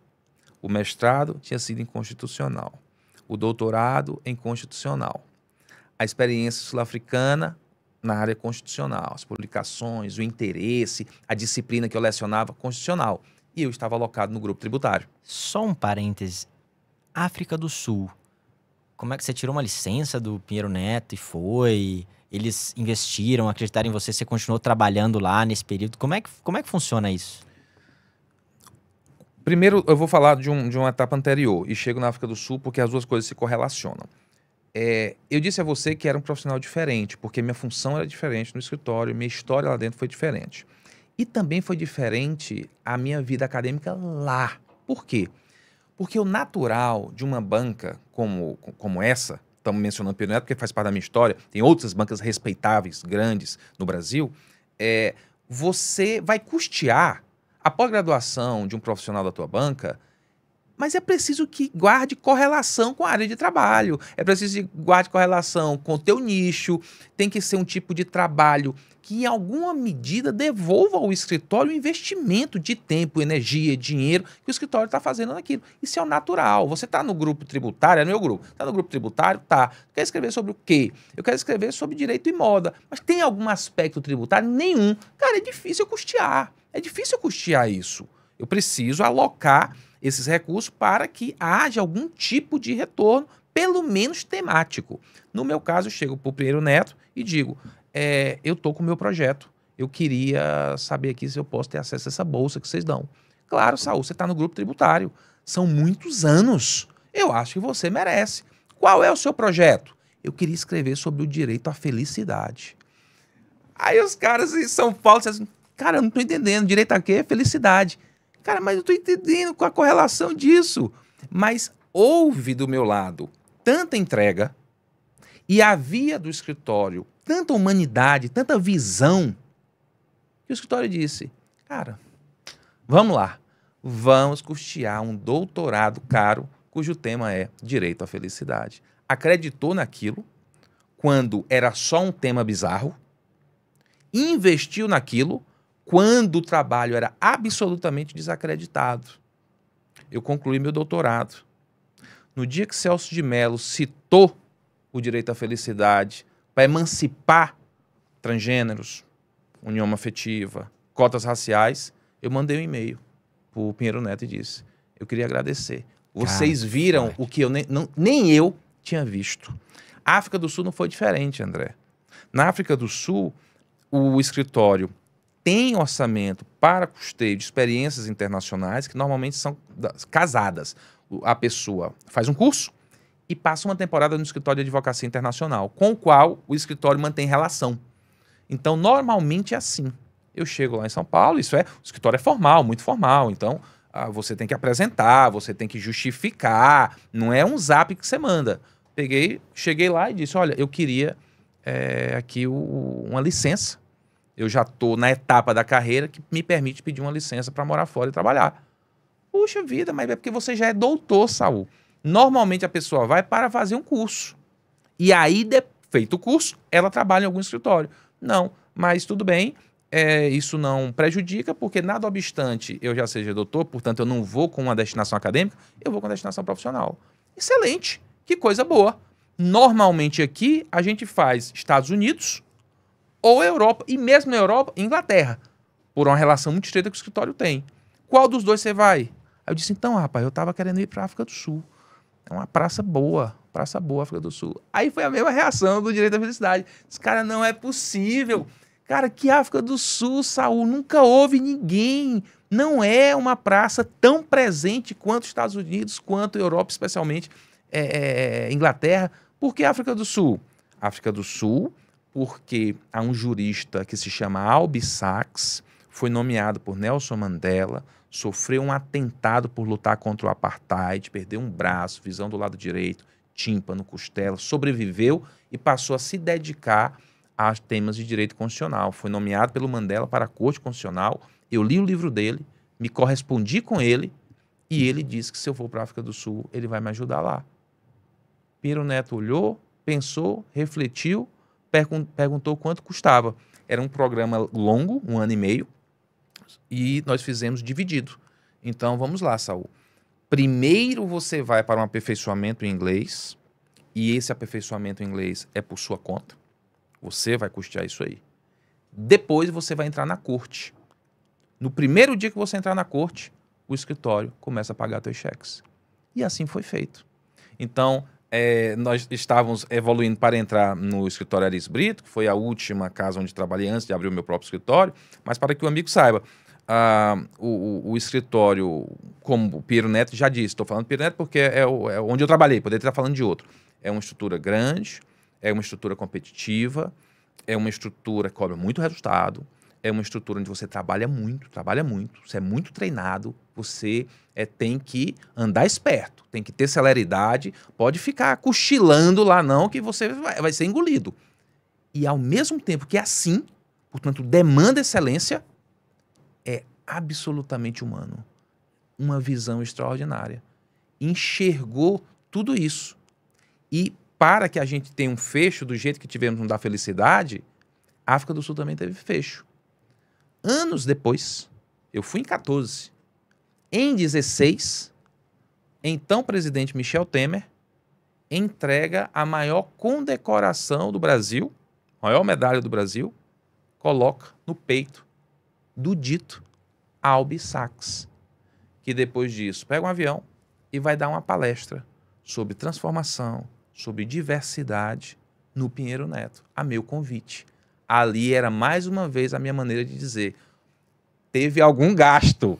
O mestrado tinha sido em constitucional, o doutorado em constitucional, a experiência sul-africana na área constitucional, as publicações, o interesse, a disciplina que eu lecionava constitucional. E eu estava alocado no grupo tributário.
Só um parêntese. África do Sul. Como é que você tirou uma licença do Pinheiro Neto e foi? Eles investiram, acreditaram em você, você continuou trabalhando lá nesse período. Como é que funciona isso?
Primeiro, eu vou falar de uma etapa anterior e chego na África do Sul porque as duas coisas se correlacionam. Eu disse a você que era um profissional diferente, porque minha função era diferente no escritório, minha história lá dentro foi diferente. E também foi diferente a minha vida acadêmica lá. Por quê? Porque o natural de uma banca como essa, estamos mencionando o Pinheiro Neto porque faz parte da minha história, tem outras bancas respeitáveis, grandes no Brasil, você vai custear a pós-graduação de um profissional da tua banca, mas é preciso que guarde correlação com a área de trabalho, é preciso que guarde correlação com o teu nicho, tem que ser um tipo de trabalho que em alguma medida devolva ao escritório o investimento de tempo, energia, dinheiro que o escritório está fazendo naquilo. Isso é o natural. Você está no grupo tributário, é meu grupo, está no grupo tributário? Tá. Quer escrever sobre o quê? Eu quero escrever sobre direito e moda, mas tem algum aspecto tributário? Nenhum. Cara, é difícil custear. É difícil custear isso. Eu preciso alocar esses recursos para que haja algum tipo de retorno, pelo menos temático. No meu caso, eu chego para o Pinheiro Neto e digo, eu estou com o meu projeto, eu queria saber aqui se eu posso ter acesso a essa bolsa que vocês dão. Claro, Saul, você está no grupo tributário, são muitos anos, eu acho que você merece. Qual é o seu projeto? Eu queria escrever sobre o direito à felicidade. Aí os caras em São Paulo dizem assim, cara, eu não estou entendendo, direito a quê? Felicidade. Cara, mas eu estou entendendo qual a correlação disso. Mas houve do meu lado tanta entrega e havia do escritório tanta humanidade, tanta visão, que o escritório disse, cara, vamos lá, vamos custear um doutorado caro, cujo tema é direito à felicidade. Acreditou naquilo, quando era só um tema bizarro, investiu naquilo, quando o trabalho era absolutamente desacreditado. Eu concluí meu doutorado. No dia que Celso de Mello citou o direito à felicidade para emancipar transgêneros, união afetiva, cotas raciais, eu mandei um e-mail para o Pinheiro Neto e disse, eu queria agradecer. Vocês viram o que nem eu tinha visto. A África do Sul não foi diferente, André. Na África do Sul, o escritório tem orçamento para custeio de experiências internacionais que normalmente são casadas. A pessoa faz um curso e passa uma temporada no escritório de advocacia internacional, com o qual o escritório mantém relação. Então, normalmente é assim. Eu chego lá em São Paulo, o escritório é formal, muito formal, então você tem que apresentar, você tem que justificar, não é um zap que você manda. Cheguei lá e disse, olha, eu queria aqui uma licença. Eu já estou na etapa da carreira que me permite pedir uma licença para morar fora e trabalhar. Puxa vida, mas é porque você já é doutor, Saul. Normalmente a pessoa vai para fazer um curso. E aí, feito o curso, ela trabalha em algum escritório. Não, mas tudo bem, isso não prejudica, porque nada obstante eu já seja doutor, portanto eu não vou com uma destinação acadêmica, eu vou com uma destinação profissional. Excelente, que coisa boa. Normalmente aqui a gente faz Estados Unidos ou Europa, e mesmo na Europa, Inglaterra, por uma relação muito estreita que o escritório tem. Qual dos dois você vai? Aí eu disse, então, rapaz, eu estava querendo ir para a África do Sul. É uma praça boa, África do Sul. Aí foi a mesma reação do direito à felicidade. Esse cara, não é possível. Cara, que África do Sul, Saul, nunca houve ninguém. Não é uma praça tão presente quanto os Estados Unidos, quanto a Europa, especialmente Inglaterra. Por que África do Sul? África do Sul, porque há um jurista que se chama Albie Sachs, foi nomeado por Nelson Mandela, sofreu um atentado por lutar contra o apartheid, perdeu um braço, visão do lado direito, tímpano, costela, sobreviveu e passou a se dedicar a temas de direito constitucional. Foi nomeado pelo Mandela para a Corte Constitucional. Eu li o livro dele, me correspondi com ele, e ele disse que se eu for para a África do Sul, ele vai me ajudar lá. Pinheiro Neto olhou, pensou, refletiu, perguntou quanto custava. Era um programa longo, 1 ano e meio, e nós fizemos dividido. Então, vamos lá, Saul. Primeiro você vai para um aperfeiçoamento em inglês, e esse aperfeiçoamento em inglês é por sua conta. Você vai custear isso aí. Depois você vai entrar na corte. No primeiro dia que você entrar na corte, o escritório começa a pagar seus cheques. E assim foi feito. Então, nós estávamos evoluindo para entrar no escritório Aris Brito, que foi a última casa onde trabalhei antes de abrir o meu próprio escritório, mas para que o amigo saiba, o escritório, como o Pinheiro Neto já disse, estou falando do Pinheiro Neto porque é onde eu trabalhei, poderia estar falando de outro. É uma estrutura grande, é uma estrutura competitiva, é uma estrutura que cobra muito resultado, é uma estrutura onde você trabalha muito, você é muito treinado, você tem que andar esperto, tem que ter celeridade, pode ficar cochilando lá não, que você vai ser engolido. E ao mesmo tempo que é assim, portanto, demanda excelência, é absolutamente humano. Uma visão extraordinária. Enxergou tudo isso. E para que a gente tenha um fecho do jeito que tivemos no da felicidade, a África do Sul também teve fecho. Anos depois, eu fui em 14. Em 16, então presidente Michel Temer entrega a maior condecoração do Brasil, maior medalha do Brasil, coloca no peito do dito Albie Sachs, que depois disso pega um avião e vai dar uma palestra sobre transformação, sobre diversidade no Pinheiro Neto, a meu convite. Ali era mais uma vez a minha maneira de dizer, teve algum gasto,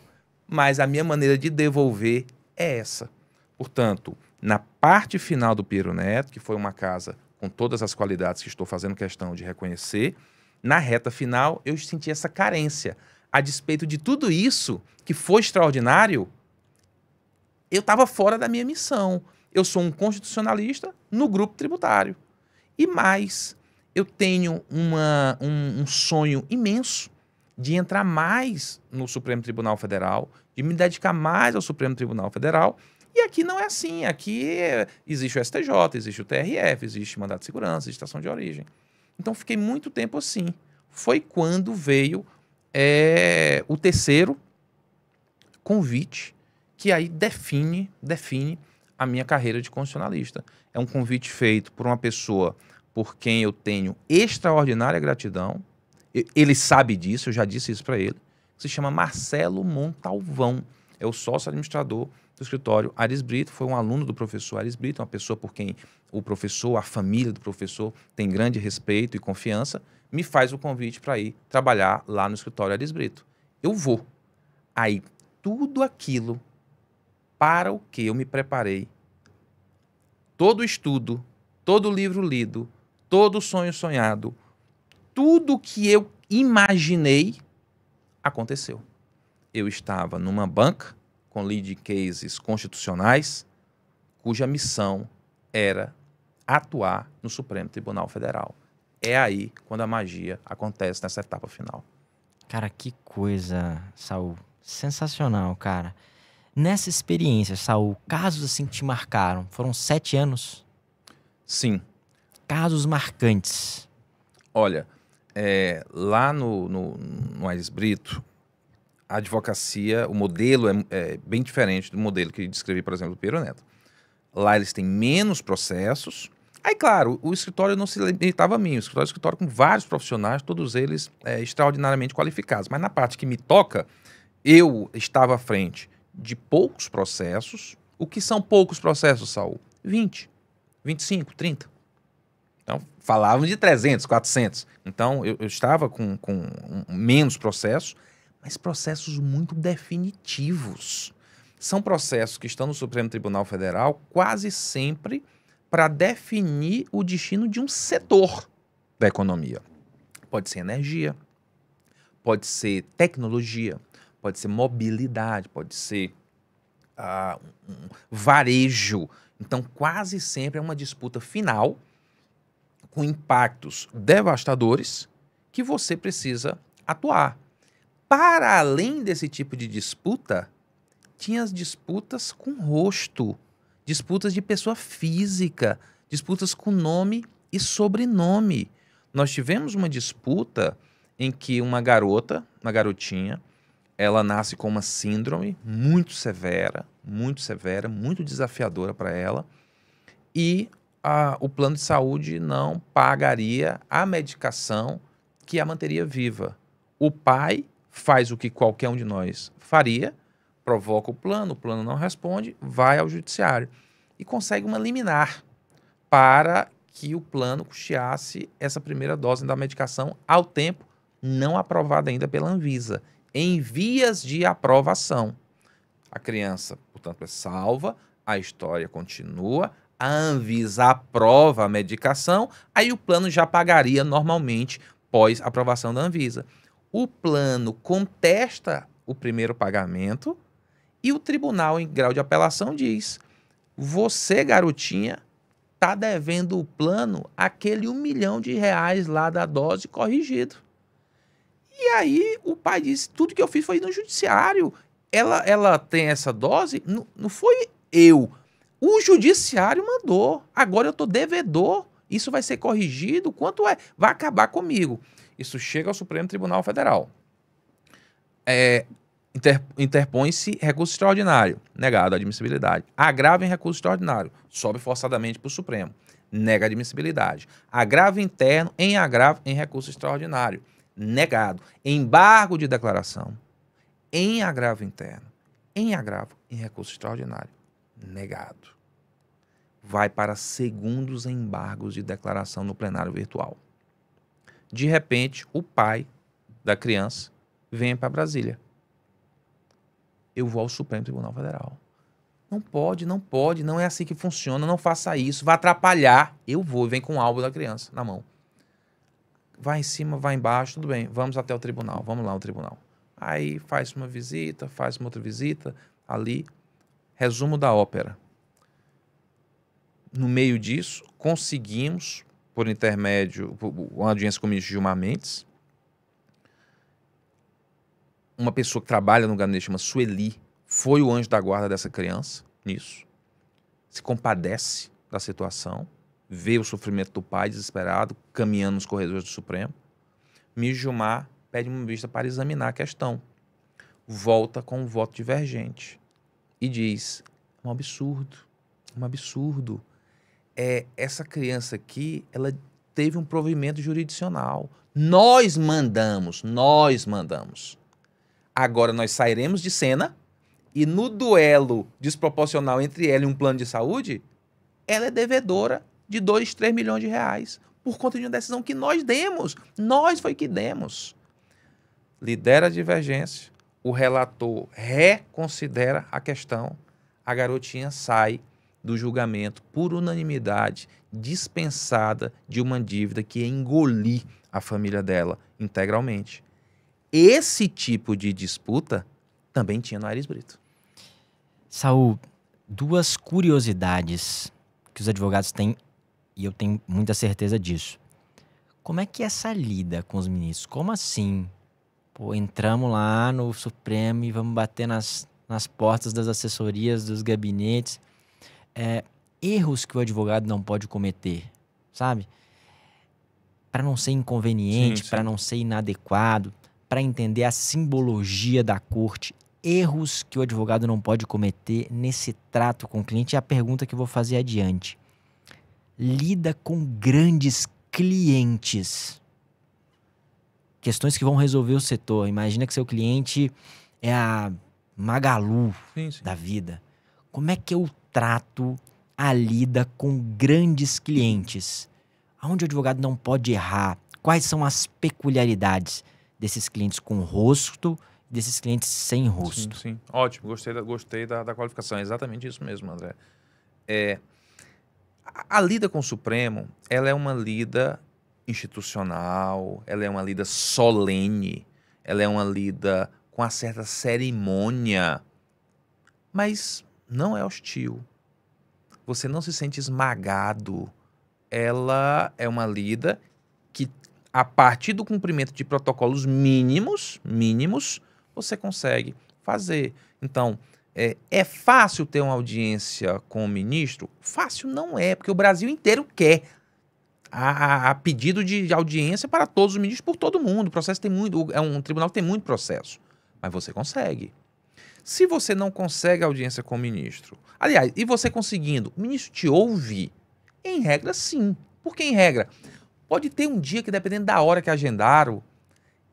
mas a minha maneira de devolver é essa. Portanto, na parte final do Pinheiro Neto, que foi uma casa com todas as qualidades que estou fazendo questão de reconhecer, na reta final eu senti essa carência. A despeito de tudo isso, que foi extraordinário, eu estava fora da minha missão. Eu sou um constitucionalista no grupo tributário. E mais, eu tenho um sonho imenso de entrar mais no Supremo Tribunal Federal, de me dedicar mais ao Supremo Tribunal Federal. E aqui não é assim. Aqui existe o STJ, existe o TRF, existe mandato de segurança, existe estação de origem. Então, fiquei muito tempo assim. Foi quando veio o terceiro convite, que aí define a minha carreira de constitucionalista. É um convite feito por uma pessoa por quem eu tenho extraordinária gratidão. Ele sabe disso, eu já disse isso para ele. Se chama Marcelo Montalvão. É o sócio administrador do escritório Aris Brito. Foi um aluno do professor Aris Brito, uma pessoa por quem o professor, a família do professor tem grande respeito e confiança. Me faz o convite para ir trabalhar lá no escritório Aris Brito. Eu vou. Aí, tudo aquilo para o que eu me preparei, todo estudo, todo livro lido, todo sonho sonhado, tudo que eu imaginei aconteceu. Eu estava numa banca com lead cases constitucionais, cuja missão era atuar no Supremo Tribunal Federal. É aí quando a magia acontece nessa etapa final.
Cara, que coisa, Saul. Sensacional, cara. Nessa experiência, Saul, casos assim que te marcaram, foram 7 anos?
Sim.
Casos marcantes.
Olha, lá no Aris Brito, a advocacia, o modelo é bem diferente do modelo que eu descrevi, por exemplo, do Pinheiro Neto. Lá eles têm menos processos. Aí, claro, o escritório não se limitava a mim. O escritório é um escritório com vários profissionais, todos eles extraordinariamente qualificados. Mas na parte que me toca, eu estava à frente de poucos processos. O que são poucos processos, Saul? 20, 25, 30. Então, falavam de 300, 400. Então, eu estava com menos processos, mas processos muito definitivos. São processos que estão no Supremo Tribunal Federal quase sempre para definir o destino de um setor da economia. Pode ser energia, pode ser tecnologia, pode ser mobilidade, pode ser varejo. Então, quase sempre é uma disputa final com impactos devastadores que você precisa atuar. Para além desse tipo de disputa, tinha as disputas com rosto, disputas de pessoa física, disputas com nome e sobrenome. Nós tivemos uma disputa em que uma garotinha, ela nasce com uma síndrome muito severa, muito desafiadora para ela, e o plano de saúde não pagaria a medicação que a manteria viva. O pai faz o que qualquer um de nós faria, provoca o plano não responde, vai ao judiciário e consegue uma liminar para que o plano custeasse essa primeira dose da medicação ao tempo, não aprovada ainda pela Anvisa, em vias de aprovação. A criança, portanto, é salva, a história continua, a Anvisa aprova a medicação, aí o plano já pagaria normalmente pós aprovação da Anvisa. O plano contesta o primeiro pagamento e o tribunal, em grau de apelação, diz: você, garotinha, está devendo o plano aquele R$1 milhão lá da dose corrigido. E aí o pai disse: tudo que eu fiz foi ir no judiciário. Ela tem essa dose? Não foi eu. O judiciário mandou. Agora eu estou devedor. Isso vai ser corrigido? Quanto é? Vai acabar comigo. Isso chega ao Supremo Tribunal Federal. Interpõe-se recurso extraordinário, negado a admissibilidade. Agravo em recurso extraordinário, sobe forçadamente para o Supremo, nega a admissibilidade. Agravo interno em agravo em recurso extraordinário, negado. Embargo de declaração, em agravo interno, em agravo em recurso extraordinário, negado. Vai para segundos embargos de declaração no plenário virtual. De repente, o pai da criança vem para Brasília. Eu vou ao Supremo Tribunal Federal. Não pode, não é assim que funciona, não faça isso, vai atrapalhar. Eu vou, e vem com o álbum da criança na mão. Vai em cima, vai embaixo, tudo bem, vamos até o tribunal, vamos lá ao tribunal. Aí faz uma visita, faz uma outra visita, ali, resumo da ópera. No meio disso, conseguimos, por intermédio, uma audiência com o ministro Gilmar Mendes, uma pessoa que trabalha no gabinete, chama Sueli, foi o anjo da guarda dessa criança, nisso, se compadece da situação, vê o sofrimento do pai desesperado, caminhando nos corredores do Supremo. Ministro Gilmar pede uma vista para examinar a questão. Volta com um voto divergente e diz: um absurdo, um absurdo. Essa criança aqui, ela teve um provimento jurisdicional. Nós mandamos. Agora nós sairemos de cena e no duelo desproporcional entre ela e um plano de saúde, ela é devedora de 2, 3 milhões de reais por conta de uma decisão que nós demos. Nós foi que demos. Lidera a divergência, o relator reconsidera a questão, a garotinha sai do julgamento por unanimidade, dispensada de uma dívida que ia engolir a família dela integralmente. Esse tipo de disputa também tinha no Aires Brito.
Saul, duas curiosidades que os advogados têm, e eu tenho muita certeza disso. Como é que é essa lida com os ministros? Como assim? Pô, entramos lá no Supremo e vamos bater nas portas das assessorias, dos gabinetes. Erros que o advogado não pode cometer, sabe? Para não ser inconveniente, para não ser inadequado, para entender a simbologia da corte. Erros que o advogado não pode cometer nesse trato com o cliente é a pergunta que eu vou fazer adiante. Lida com grandes clientes. Questões que vão resolver o setor. Imagina que seu cliente é a Magalu da vida. Como é que eu trato a lida com grandes clientes? Aonde o advogado não pode errar? Quais são as peculiaridades desses clientes com rosto, desses clientes sem rosto?
Sim. Ótimo, gostei da qualificação. É exatamente isso mesmo, André. A lida com o Supremo, ela é uma lida institucional, ela é uma lida solene, ela é uma lida com uma certa cerimônia, mas não é hostil. Você não se sente esmagado ela é uma lida que, a partir do cumprimento de protocolos mínimos, você consegue fazer. Então, é fácil ter uma audiência com o ministro? Fácil não é, porque o Brasil inteiro quer a pedido de audiência para todos os ministros, por todo mundo. O processo tem muito, é um tribunal que tem muito processo, mas você consegue. Se você não consegue audiência com o ministro, aliás, e você conseguindo, o ministro te ouve? Em regra, sim. Por que em regra? Pode ter um dia que, dependendo da hora que agendaram,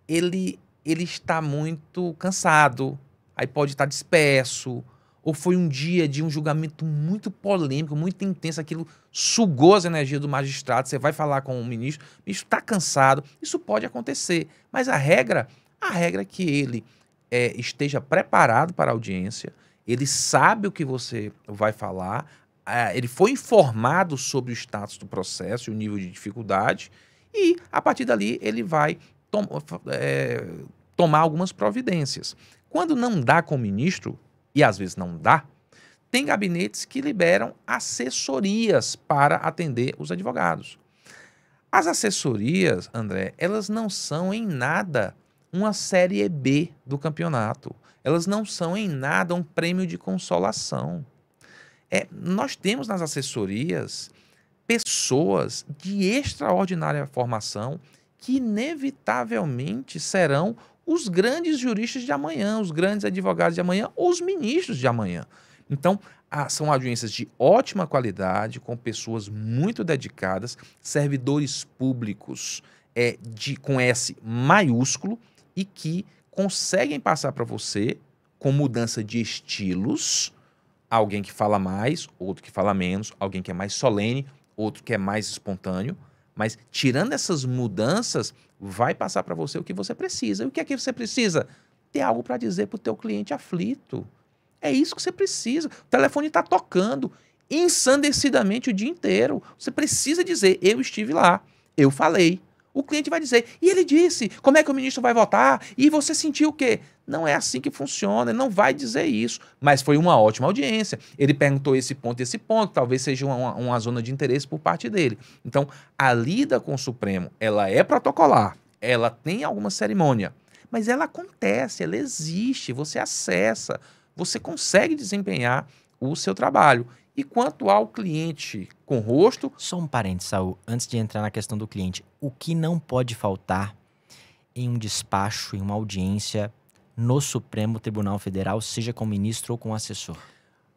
ele está muito cansado, aí pode estar disperso, ou foi um dia de um julgamento muito polêmico, muito intenso, aquilo sugou as energias do magistrado, você vai falar com o ministro está cansado, isso pode acontecer, mas a regra é que ele esteja preparado para a audiência, ele sabe o que você vai falar, ele foi informado sobre o status do processo e o nível de dificuldade, e a partir dali ele vai tomar algumas providências. Quando não dá com o ministro, e às vezes não dá, tem gabinetes que liberam assessorias para atender os advogados. As assessorias, André, elas não são em nada uma série B do campeonato. Elas não são em nada um prêmio de consolação. Nós temos nas assessorias pessoas de extraordinária formação que inevitavelmente serão os grandes juristas de amanhã, os grandes advogados de amanhã, ou os ministros de amanhã. Então, são audiências de ótima qualidade, com pessoas muito dedicadas, servidores públicos com S maiúsculo e que conseguem passar para você, com mudança de estilos, alguém que fala mais, outro que fala menos, alguém que é mais solene, outro que é mais espontâneo, mas tirando essas mudanças, vai passar para você o que você precisa. E o que é que você precisa? Ter algo para dizer para o teu cliente aflito. É isso que você precisa. O telefone está tocando ensandecidamente o dia inteiro. Você precisa dizer, eu estive lá, eu falei. O cliente vai dizer, e ele disse, como é que o ministro vai votar? E você sentiu o quê? Não é assim que funciona, ele não vai dizer isso. Mas foi uma ótima audiência. Ele perguntou esse ponto, talvez seja uma zona de interesse por parte dele. Então, a lida com o Supremo, ela é protocolar, ela tem alguma cerimônia, mas ela acontece, ela existe, você acessa, você consegue desempenhar o seu trabalho. E quanto ao cliente com rosto...
Só um parênteses, Saul, antes de entrar na questão do cliente. O que não pode faltar em um despacho, em uma audiência no Supremo Tribunal Federal, seja com ministro ou com assessor?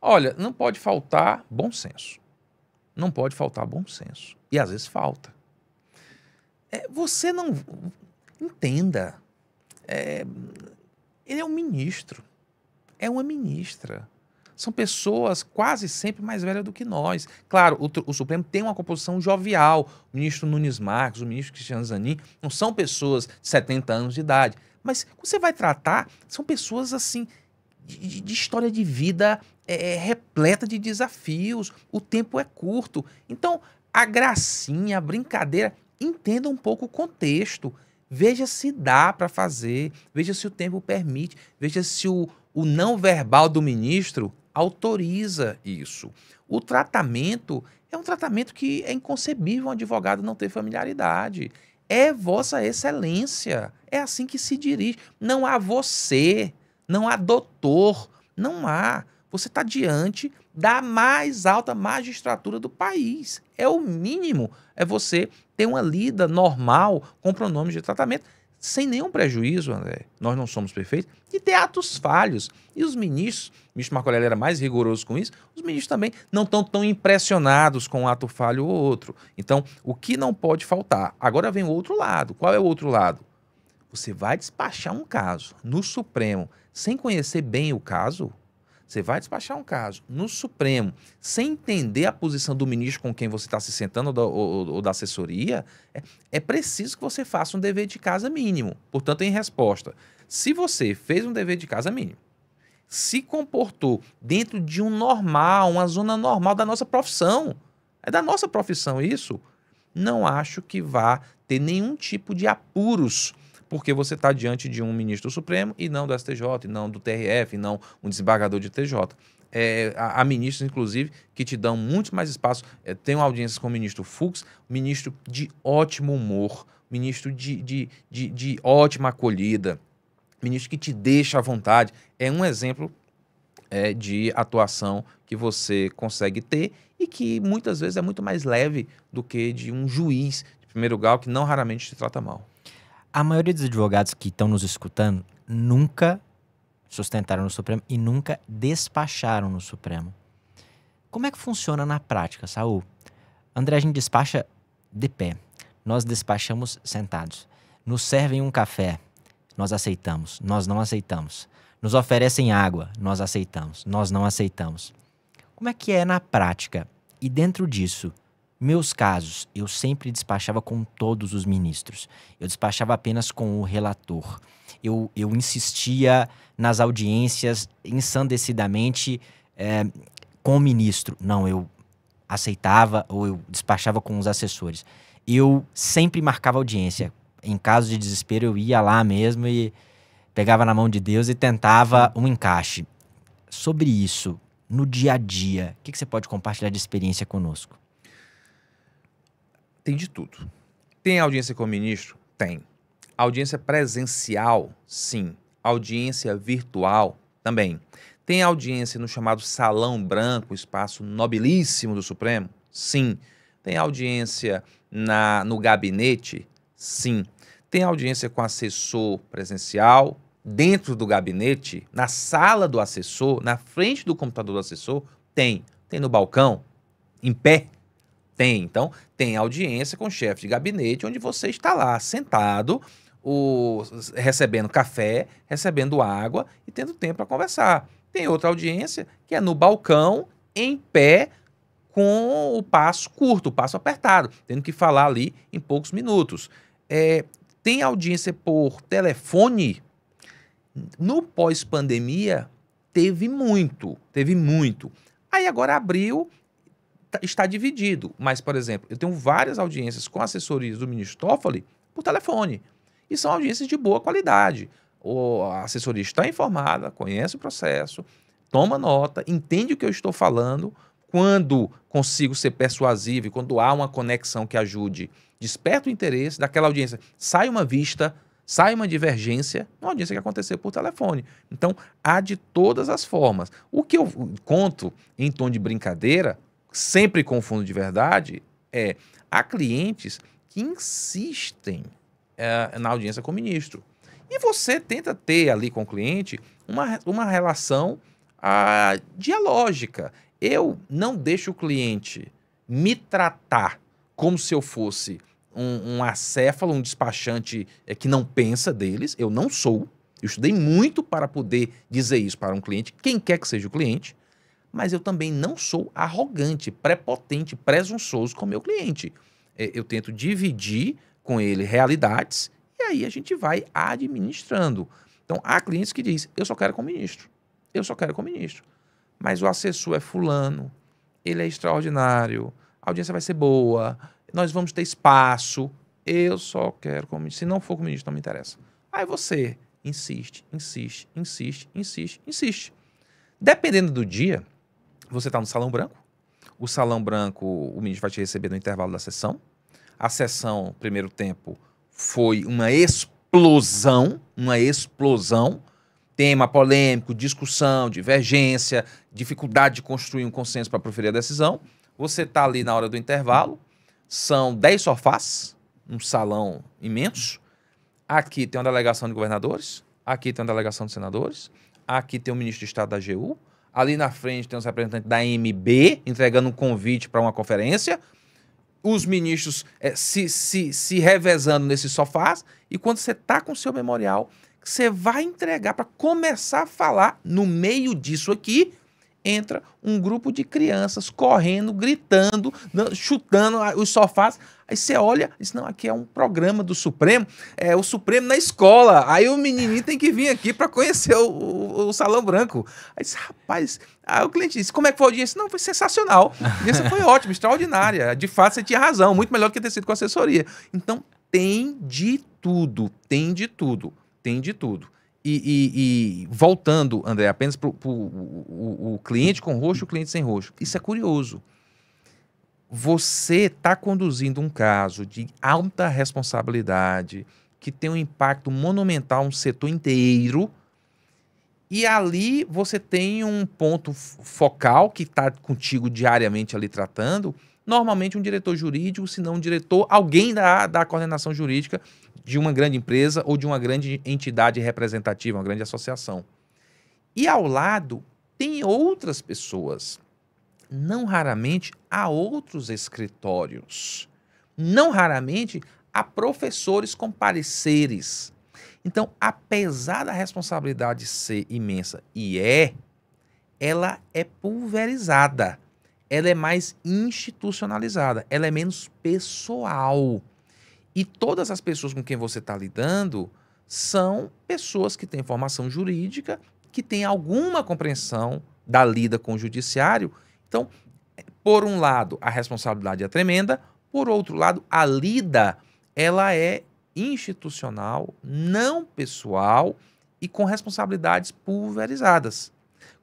Olha, não pode faltar bom senso. Não pode faltar bom senso. E às vezes falta. Você não... Entenda. Ele é um ministro. É uma ministra. São pessoas quase sempre mais velhas do que nós. Claro, o Supremo tem uma composição jovial. O ministro Nunes Marques, o ministro Cristiano Zanin, não são pessoas de 70 anos de idade. Mas você vai tratar, são pessoas assim, de história de vida repleta de desafios. O tempo é curto. Então, a gracinha, a brincadeira, entenda um pouco o contexto. Veja se dá para fazer, veja se o tempo permite, veja se o não verbal do ministro autoriza isso. O tratamento é um tratamento que é inconcebível um advogado não ter familiaridade. É Vossa Excelência, é assim que se dirige. Não há você, não há doutor, não há. Você está diante da mais alta magistratura do país. É o mínimo, é você ter uma lida normal com pronomes de tratamento, sem nenhum prejuízo, André, nós não somos perfeitos, de ter atos falhos. E os ministros, o ministro Marco Aurélio era mais rigoroso com isso, os ministros também não estão tão impressionados com um ato falho ou outro. Então, o que não pode faltar? Agora vem o outro lado. Qual é o outro lado? Você vai despachar um caso no Supremo sem conhecer bem o caso? Você vai despachar um caso no Supremo sem entender a posição do ministro com quem você está se sentando ou da assessoria? É preciso que você faça um dever de casa mínimo. Portanto, em resposta, se você fez um dever de casa mínimo, se comportou dentro de um normal, uma zona normal da nossa profissão, é da nossa profissão isso, não acho que vá ter nenhum tipo de apuros porque você está diante de um ministro do Supremo e não do STJ, e não do TRF, e não um desembargador de TJ. Há ministros, inclusive, que te dão muito mais espaço. Tenho audiências com o ministro Fux, ministro de ótimo humor, ministro de ótima acolhida, ministro que te deixa à vontade. É um exemplo de atuação que você consegue ter e que muitas vezes é muito mais leve do que de um juiz de primeiro grau que não raramente te trata mal.
A maioria dos advogados que estão nos escutando nunca sustentaram no Supremo e nunca despacharam no Supremo. Como é que funciona na prática, Saul? André, a gente despacha de pé. Nós despachamos sentados. Nos servem um café, nós aceitamos, nós não aceitamos. Nos oferecem água, nós aceitamos, nós não aceitamos. Como é que é na prática? E dentro disso, meus casos, eu sempre despachava com todos os ministros. Eu despachava apenas com o relator. Eu insistia nas audiências ensandecidamente com o ministro. Não, eu aceitava ou eu despachava com os assessores. Eu sempre marcava audiência. Em caso de desespero, eu ia lá mesmo e pegava na mão de Deus e tentava um encaixe. Sobre isso, no dia a dia, o que você pode compartilhar de experiência conosco?
Tem de tudo. Tem audiência com o ministro? Tem. Audiência presencial? Sim. Audiência virtual? Também. Tem audiência no chamado Salão Branco, espaço nobilíssimo do Supremo? Sim. Tem audiência no gabinete? Sim. Tem audiência com assessor presencial? Dentro do gabinete? Na sala do assessor? Na frente do computador do assessor? Tem. Tem no balcão? Em pé? Tem. Então, tem audiência com o chefe de gabinete, onde você está lá, sentado, recebendo café, recebendo água e tendo tempo para conversar. Tem outra audiência que é no balcão, em pé, com o passo curto, o passo apertado, tendo que falar ali em poucos minutos. Tem audiência por telefone. No pós-pandemia, teve muito. Aí agora abriu, está dividido. Mas, por exemplo, eu tenho várias audiências com assessorias do ministro Toffoli por telefone. E são audiências de boa qualidade. A assessoria está informada, conhece o processo, toma nota, entende o que eu estou falando. Quando consigo ser persuasivo e quando há uma conexão que ajude, desperta o interesse daquela audiência. Sai uma vista, sai uma divergência, uma audiência que aconteceu por telefone. Então, há de todas as formas. O que eu conto em tom de brincadeira, sempre com fundo de verdade, há clientes que insistem na audiência com o ministro. E você tenta ter ali com o cliente uma relação dialógica. Eu não deixo o cliente me tratar como se eu fosse um acéfalo, um despachante que não pensa deles. Eu não sou. Eu estudei muito para poder dizer isso para um cliente, quem quer que seja o cliente, mas eu também não sou arrogante, prepotente, presunçoso com o meu cliente. Eu tento dividir com ele realidades e aí a gente vai administrando. Então, há clientes que dizem, eu só quero com o ministro. Eu só quero com o ministro. Mas o assessor é fulano, ele é extraordinário, a audiência vai ser boa, nós vamos ter espaço, eu só quero com o ministro. Se não for com o ministro, não me interessa. Aí você insiste. Dependendo do dia, você está no Salão Branco. O Salão Branco, o ministro vai te receber no intervalo da sessão. A sessão, primeiro tempo, foi uma explosão. Tema polêmico, discussão, divergência, dificuldade de construir um consenso para proferir a decisão. Você está ali na hora do intervalo. São 10 sofás, um salão imenso. Aqui tem uma delegação de governadores. Aqui tem uma delegação de senadores. Aqui tem o ministro de Estado da AGU. Ali na frente tem os representantes da AMB entregando um convite para uma conferência. Os ministros se revezando nesses sofás. E quando você está com o seu memorial, você vai entregar para começar a falar, no meio disso aqui, entra um grupo de crianças correndo, gritando, chutando os sofás. Aí você olha e diz, não, aqui é um programa do Supremo, é o Supremo na escola. Aí o menininho tem que vir aqui para conhecer o Salão Branco. Aí disse, rapaz, aí o cliente disse, como é que foi a audiência? Não, foi sensacional. A audiência foi ótima, extraordinária. De fato, você tinha razão, muito melhor do que ter sido com a assessoria. Então, Tem de tudo, tem de tudo, tem de tudo. E voltando, André, apenas para o cliente com roxo e o cliente sem roxo. Isso é curioso. Você está conduzindo um caso de alta responsabilidade, que tem um impacto monumental no setor inteiro, e ali você tem um ponto focal que está contigo diariamente ali tratando, normalmente um diretor jurídico, se não um diretor, alguém da coordenação jurídica de uma grande empresa ou de uma grande entidade representativa, uma grande associação. E ao lado tem outras pessoas. Não raramente há outros escritórios. Não raramente há professores com pareceres. Então, apesar da responsabilidade ser imensa, ela é pulverizada. Ela é mais institucionalizada. Ela é menos pessoal. E todas as pessoas com quem você está lidando são pessoas que têm formação jurídica, que têm alguma compreensão da lida com o judiciário. Então, por um lado, a responsabilidade é tremenda, por outro lado, a lida, ela é institucional, não pessoal e com responsabilidades pulverizadas.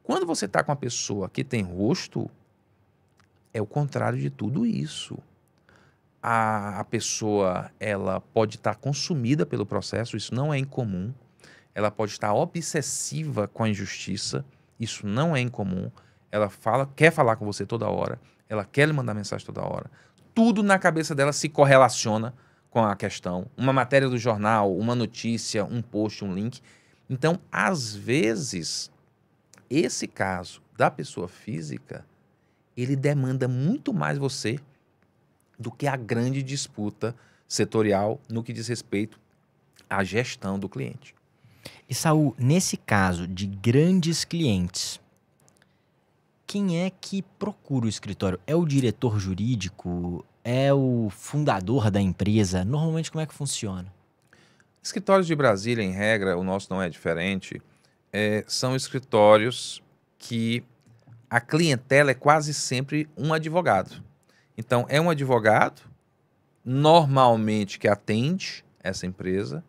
Quando você está com uma pessoa que tem rosto, é o contrário de tudo isso. A pessoa, ela pode estar consumida pelo processo, isso não é incomum. Ela pode estar obsessiva com a injustiça, isso não é incomum. Ela quer falar com você toda hora, ela quer lhe mandar mensagem toda hora. Tudo na cabeça dela se correlaciona com a questão. Uma matéria do jornal, uma notícia, um post, um link. Então, às vezes, esse caso da pessoa física, ele demanda muito mais você do que a grande disputa setorial no que diz respeito à gestão do cliente.
E Saul, nesse caso de grandes clientes, quem é que procura o escritório? É o diretor jurídico? É o fundador da empresa? Normalmente, como é que funciona?
Escritórios de Brasília, em regra, o nosso não é diferente, são escritórios que a clientela é quase sempre um advogado. Então, é um advogado, normalmente, que atende essa empresa,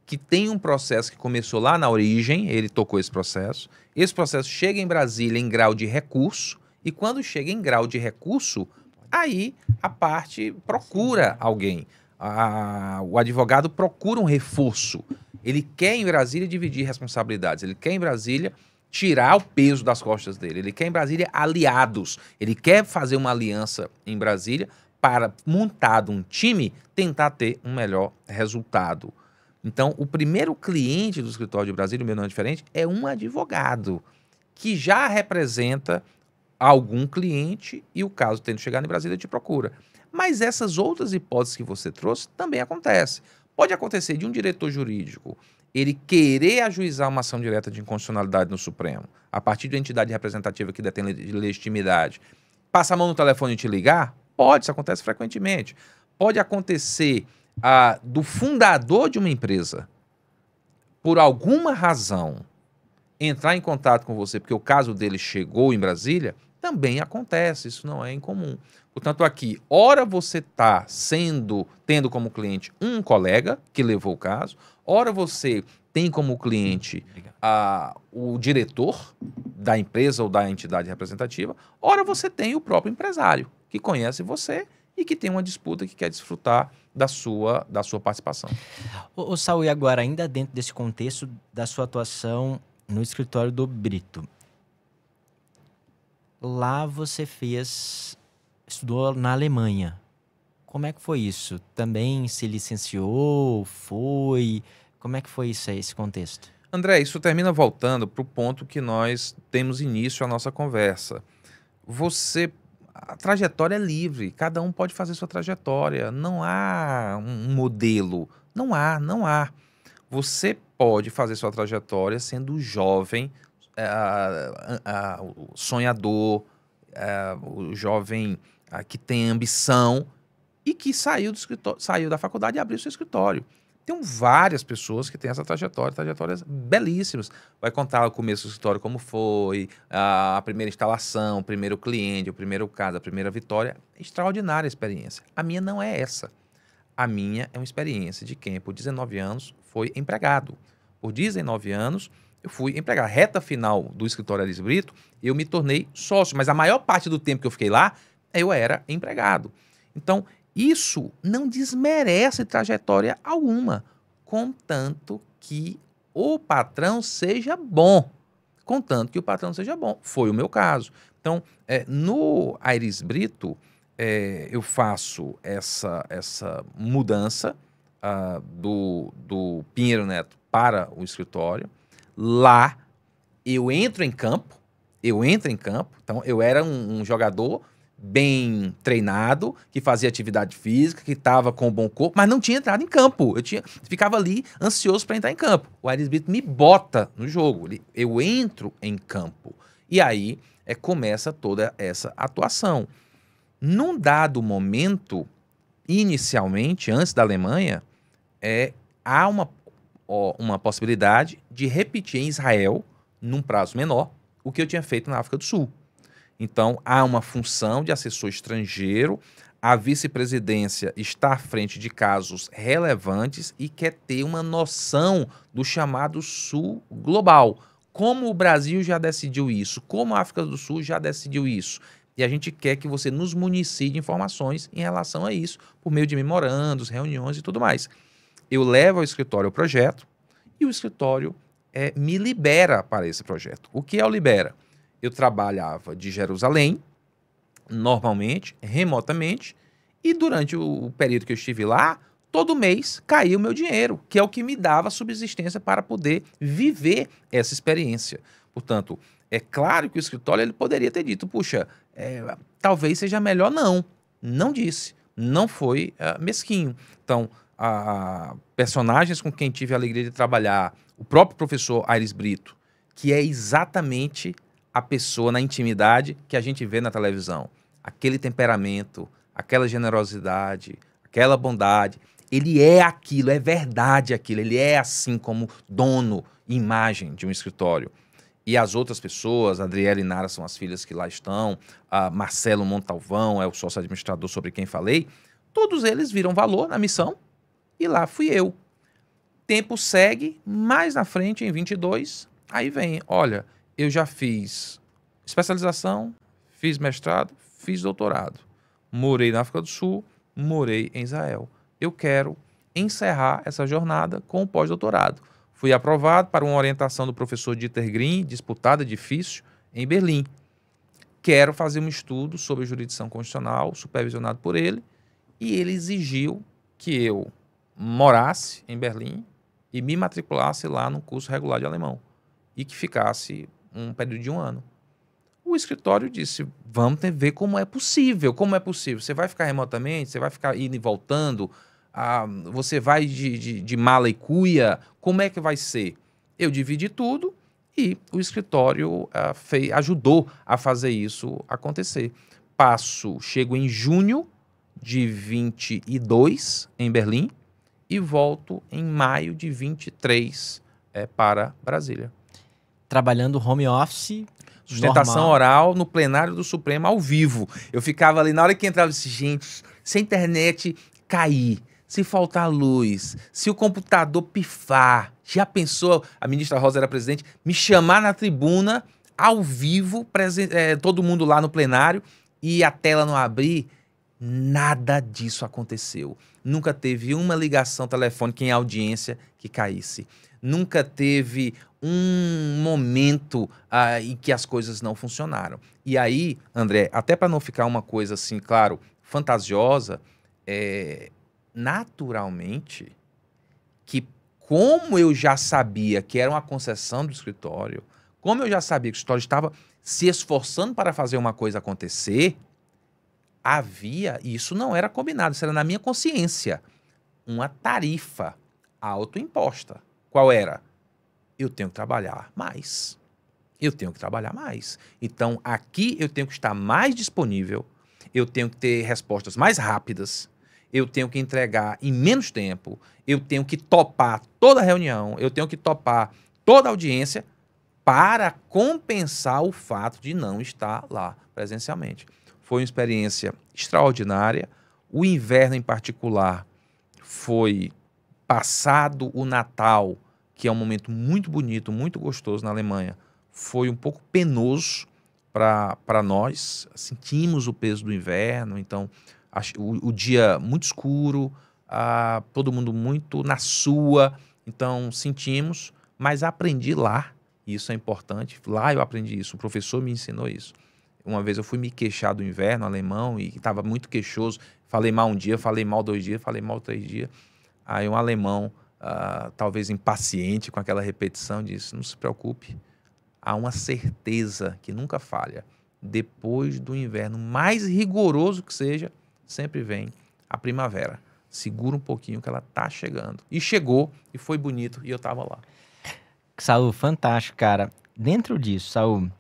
que tem um processo que começou lá na origem, ele tocou esse processo chega em Brasília em grau de recurso, e quando chega em grau de recurso, aí a parte procura alguém. O advogado procura um reforço. Ele quer em Brasília dividir responsabilidades, ele quer em Brasília tirar o peso das costas dele, ele quer em Brasília aliados, ele quer fazer uma aliança em Brasília para, montado um time, tentar ter um melhor resultado. Então, o primeiro cliente do escritório de Brasília, o meu não é diferente, é um advogado que já representa algum cliente e o caso tendo chegado em Brasília te procura. Mas essas outras hipóteses que você trouxe também acontecem. Pode acontecer de um diretor jurídico ele querer ajuizar uma ação direta de inconstitucionalidade no Supremo, a partir de uma entidade representativa que detém legitimidade, passa a mão no telefone e te ligar? Pode, isso acontece frequentemente. Pode acontecer do fundador de uma empresa, por alguma razão, entrar em contato com você, porque o caso dele chegou em Brasília, também acontece, isso não é incomum. Portanto, aqui, ora você está tendo como cliente um colega que levou o caso, ora você tem como cliente o diretor da empresa ou da entidade representativa, ora você tem o próprio empresário, que conhece você e que tem uma disputa que quer desfrutar da sua participação.
Ô Saul, e agora, ainda dentro desse contexto da sua atuação no escritório do Brito, lá você estudou na Alemanha. Como é que foi isso? Também se licenciou? Como é que foi isso aí, esse contexto?
André, isso termina voltando para o ponto que nós temos início à nossa conversa. A trajetória é livre, cada um pode fazer sua trajetória, não há um modelo, não há. Você pode fazer sua trajetória sendo jovem, sonhador, o jovem que tem ambição e que saiu da faculdade e abriu seu escritório. Tem várias pessoas que têm essa trajetórias belíssimas. Vai contar o começo do escritório, como foi, a primeira instalação, o primeiro cliente, o primeiro caso, a primeira vitória. Extraordinária experiência. A minha não é essa. A minha é uma experiência de quem, por 19 anos, foi empregado. Por 19 anos, eu fui empregado. Reta final do escritório Aires Brito, eu me tornei sócio. Mas a maior parte do tempo que eu fiquei lá, eu era empregado. Então, isso não desmerece trajetória alguma, contanto que o patrão seja bom. Contanto que o patrão seja bom. Foi o meu caso. Então, no Aires Brito, eu faço essa mudança do Pinheiro Neto para o escritório. Lá, eu entro em campo. Então, eu era um jogador bem treinado, que fazia atividade física, que estava com um bom corpo, mas não tinha entrado em campo. Ficava ali ansioso para entrar em campo. O Aires Brito me bota no jogo. Eu entro em campo. E aí começa toda essa atuação. Num dado momento, inicialmente, antes da Alemanha, há uma possibilidade de repetir em Israel, num prazo menor, o que eu tinha feito na África do Sul. Então, há uma função de assessor estrangeiro, a vice-presidência está à frente de casos relevantes e quer ter uma noção do chamado Sul global. Como o Brasil já decidiu isso, como a África do Sul já decidiu isso. E a gente quer que você nos municie de informações em relação a isso, por meio de memorandos, reuniões e tudo mais. Eu levo ao escritório o projeto e o escritório me libera para esse projeto. O que é o libera? Eu trabalhava de Jerusalém, normalmente, remotamente, e durante o período que eu estive lá, todo mês caía o meu dinheiro, que é o que me dava subsistência para poder viver essa experiência. Portanto, é claro que o escritório ele poderia ter dito, puxa, talvez seja melhor não. Não disse, não foi mesquinho. Então, personagens com quem tive a alegria de trabalhar, o próprio professor Aires Brito, que é exatamente a pessoa na intimidade que a gente vê na televisão. Aquele temperamento, aquela generosidade, aquela bondade. Ele é aquilo, é verdade aquilo. Ele é assim como dono e imagem de um escritório. E as outras pessoas, Adriele e Nara são as filhas que lá estão, Marcelo Montalvão é o sócio administrador sobre quem falei, todos eles viram valor na missão e lá fui eu. Tempo segue, mais na frente, em 22, aí vem, olha, eu já fiz especialização, fiz mestrado, fiz doutorado. Morei na África do Sul, morei em Israel. Eu quero encerrar essa jornada com o pós-doutorado. Fui aprovado para uma orientação do professor Dieter Green, disputada, difícil, em Berlim. Quero fazer um estudo sobre jurisdição constitucional, supervisionado por ele, e ele exigiu que eu morasse em Berlim e me matriculasse lá no curso regular de alemão e que ficasse um período de 1 ano. O escritório disse, vamos ver como é possível. Como é possível? Você vai ficar remotamente? Você vai ficar indo e voltando? Você vai de mala e cuia? Como é que vai ser? Eu dividi tudo e o escritório ajudou a fazer isso acontecer. Chego em junho de 22 em Berlim e volto em maio de 23 para Brasília.
Trabalhando home office,
sustentação
normal.
oral no plenário do Supremo ao vivo. Eu ficava ali, na hora que entrava, eu disse, gente, se a internet cair, se faltar luz, se o computador pifar, já pensou, a ministra Rosa era presidente, me chamar na tribuna, ao vivo, todo mundo lá no plenário, e a tela não abrir? Nada disso aconteceu. Nunca teve uma ligação telefônica em audiência que caísse. Nunca teve um momento em que as coisas não funcionaram. E aí, André, até para não ficar uma coisa assim, claro, fantasiosa, naturalmente, que como eu já sabia que era uma concessão do escritório, como eu já sabia que o escritório estava se esforçando para fazer uma coisa acontecer, isso não era combinado, isso era na minha consciência, uma tarifa autoimposta. Qual era? Eu tenho que trabalhar mais. Eu tenho que trabalhar mais. Então, aqui eu tenho que estar mais disponível, eu tenho que ter respostas mais rápidas, eu tenho que entregar em menos tempo, eu tenho que topar toda a reunião, eu tenho que topar toda a audiência para compensar o fato de não estar lá presencialmente. Foi uma experiência extraordinária. O inverno, em particular, foi passado o Natal, que é um momento muito bonito, muito gostoso na Alemanha, foi um pouco penoso para nós. Sentimos o peso do inverno, então o dia muito escuro, todo mundo muito na sua, então sentimos, mas aprendi lá, e isso é importante, lá eu aprendi isso, o professor me ensinou isso. Uma vez eu fui me queixar do inverno alemão e estava muito queixoso, falei mal um dia, falei mal 2 dias, falei mal 3 dias, aí um alemão, talvez impaciente com aquela repetição, disse, não se preocupe, há uma certeza que nunca falha, depois do inverno mais rigoroso que seja, sempre vem a primavera. Segura um pouquinho que ela tá chegando. E chegou, e foi bonito, e eu tava lá.
Saul, fantástico, cara. Dentro disso, Saul,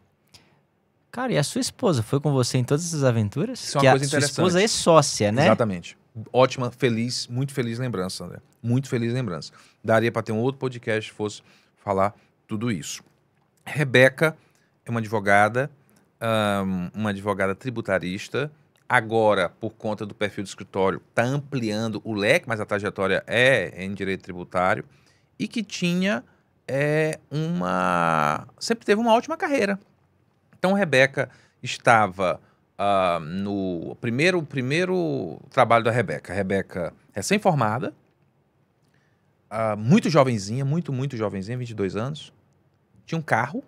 cara, e a sua esposa foi com você em todas essas aventuras?
Isso é uma coisa interessante.
Sua esposa é sócia, né?
Exatamente. Ótima, feliz, muito feliz lembrança, André. Muito feliz lembrança. Daria para ter um outro podcast que fosse falar tudo isso. Rebeca é uma advogada tributarista. Agora, por conta do perfil do escritório, está ampliando o leque, mas a trajetória é em direito tributário. E que tinha sempre teve uma ótima carreira. Então, Rebeca estava no primeiro trabalho da Rebeca. Rebeca recém-formada, muito jovenzinha, muito jovenzinha, 22 anos. Tinha um carro,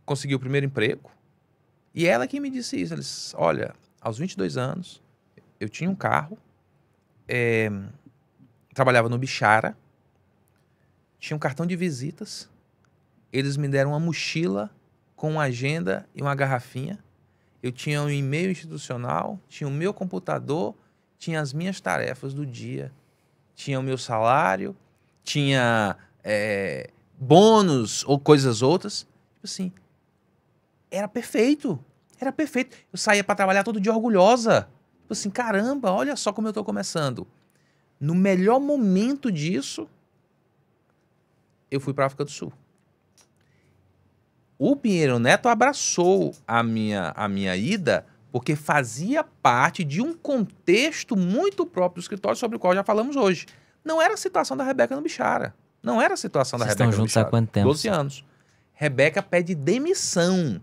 conseguiu o primeiro emprego. E ela que me disse isso. Ela disse, olha, aos 22 anos, eu tinha um carro, trabalhava no Bichara, tinha um cartão de visitas, eles me deram uma mochila com uma agenda e uma garrafinha, eu tinha um e-mail institucional, tinha o meu computador, tinha as minhas tarefas do dia, tinha o meu salário, tinha bônus ou coisas outras. Tipo assim, era perfeito. Era perfeito. Eu saía para trabalhar todo dia orgulhosa. Tipo assim, caramba, olha só como eu estou começando. No melhor momento disso, eu fui para a África do Sul. O Pinheiro Neto abraçou a minha ida porque fazia parte de um contexto muito próprio do escritório sobre o qual já falamos hoje. Não era a situação da Rebeca no Bichara. Não era a situação da Rebeca no Bichara.
Vocês estão juntos há quanto tempo?
12 anos. Rebeca pede demissão.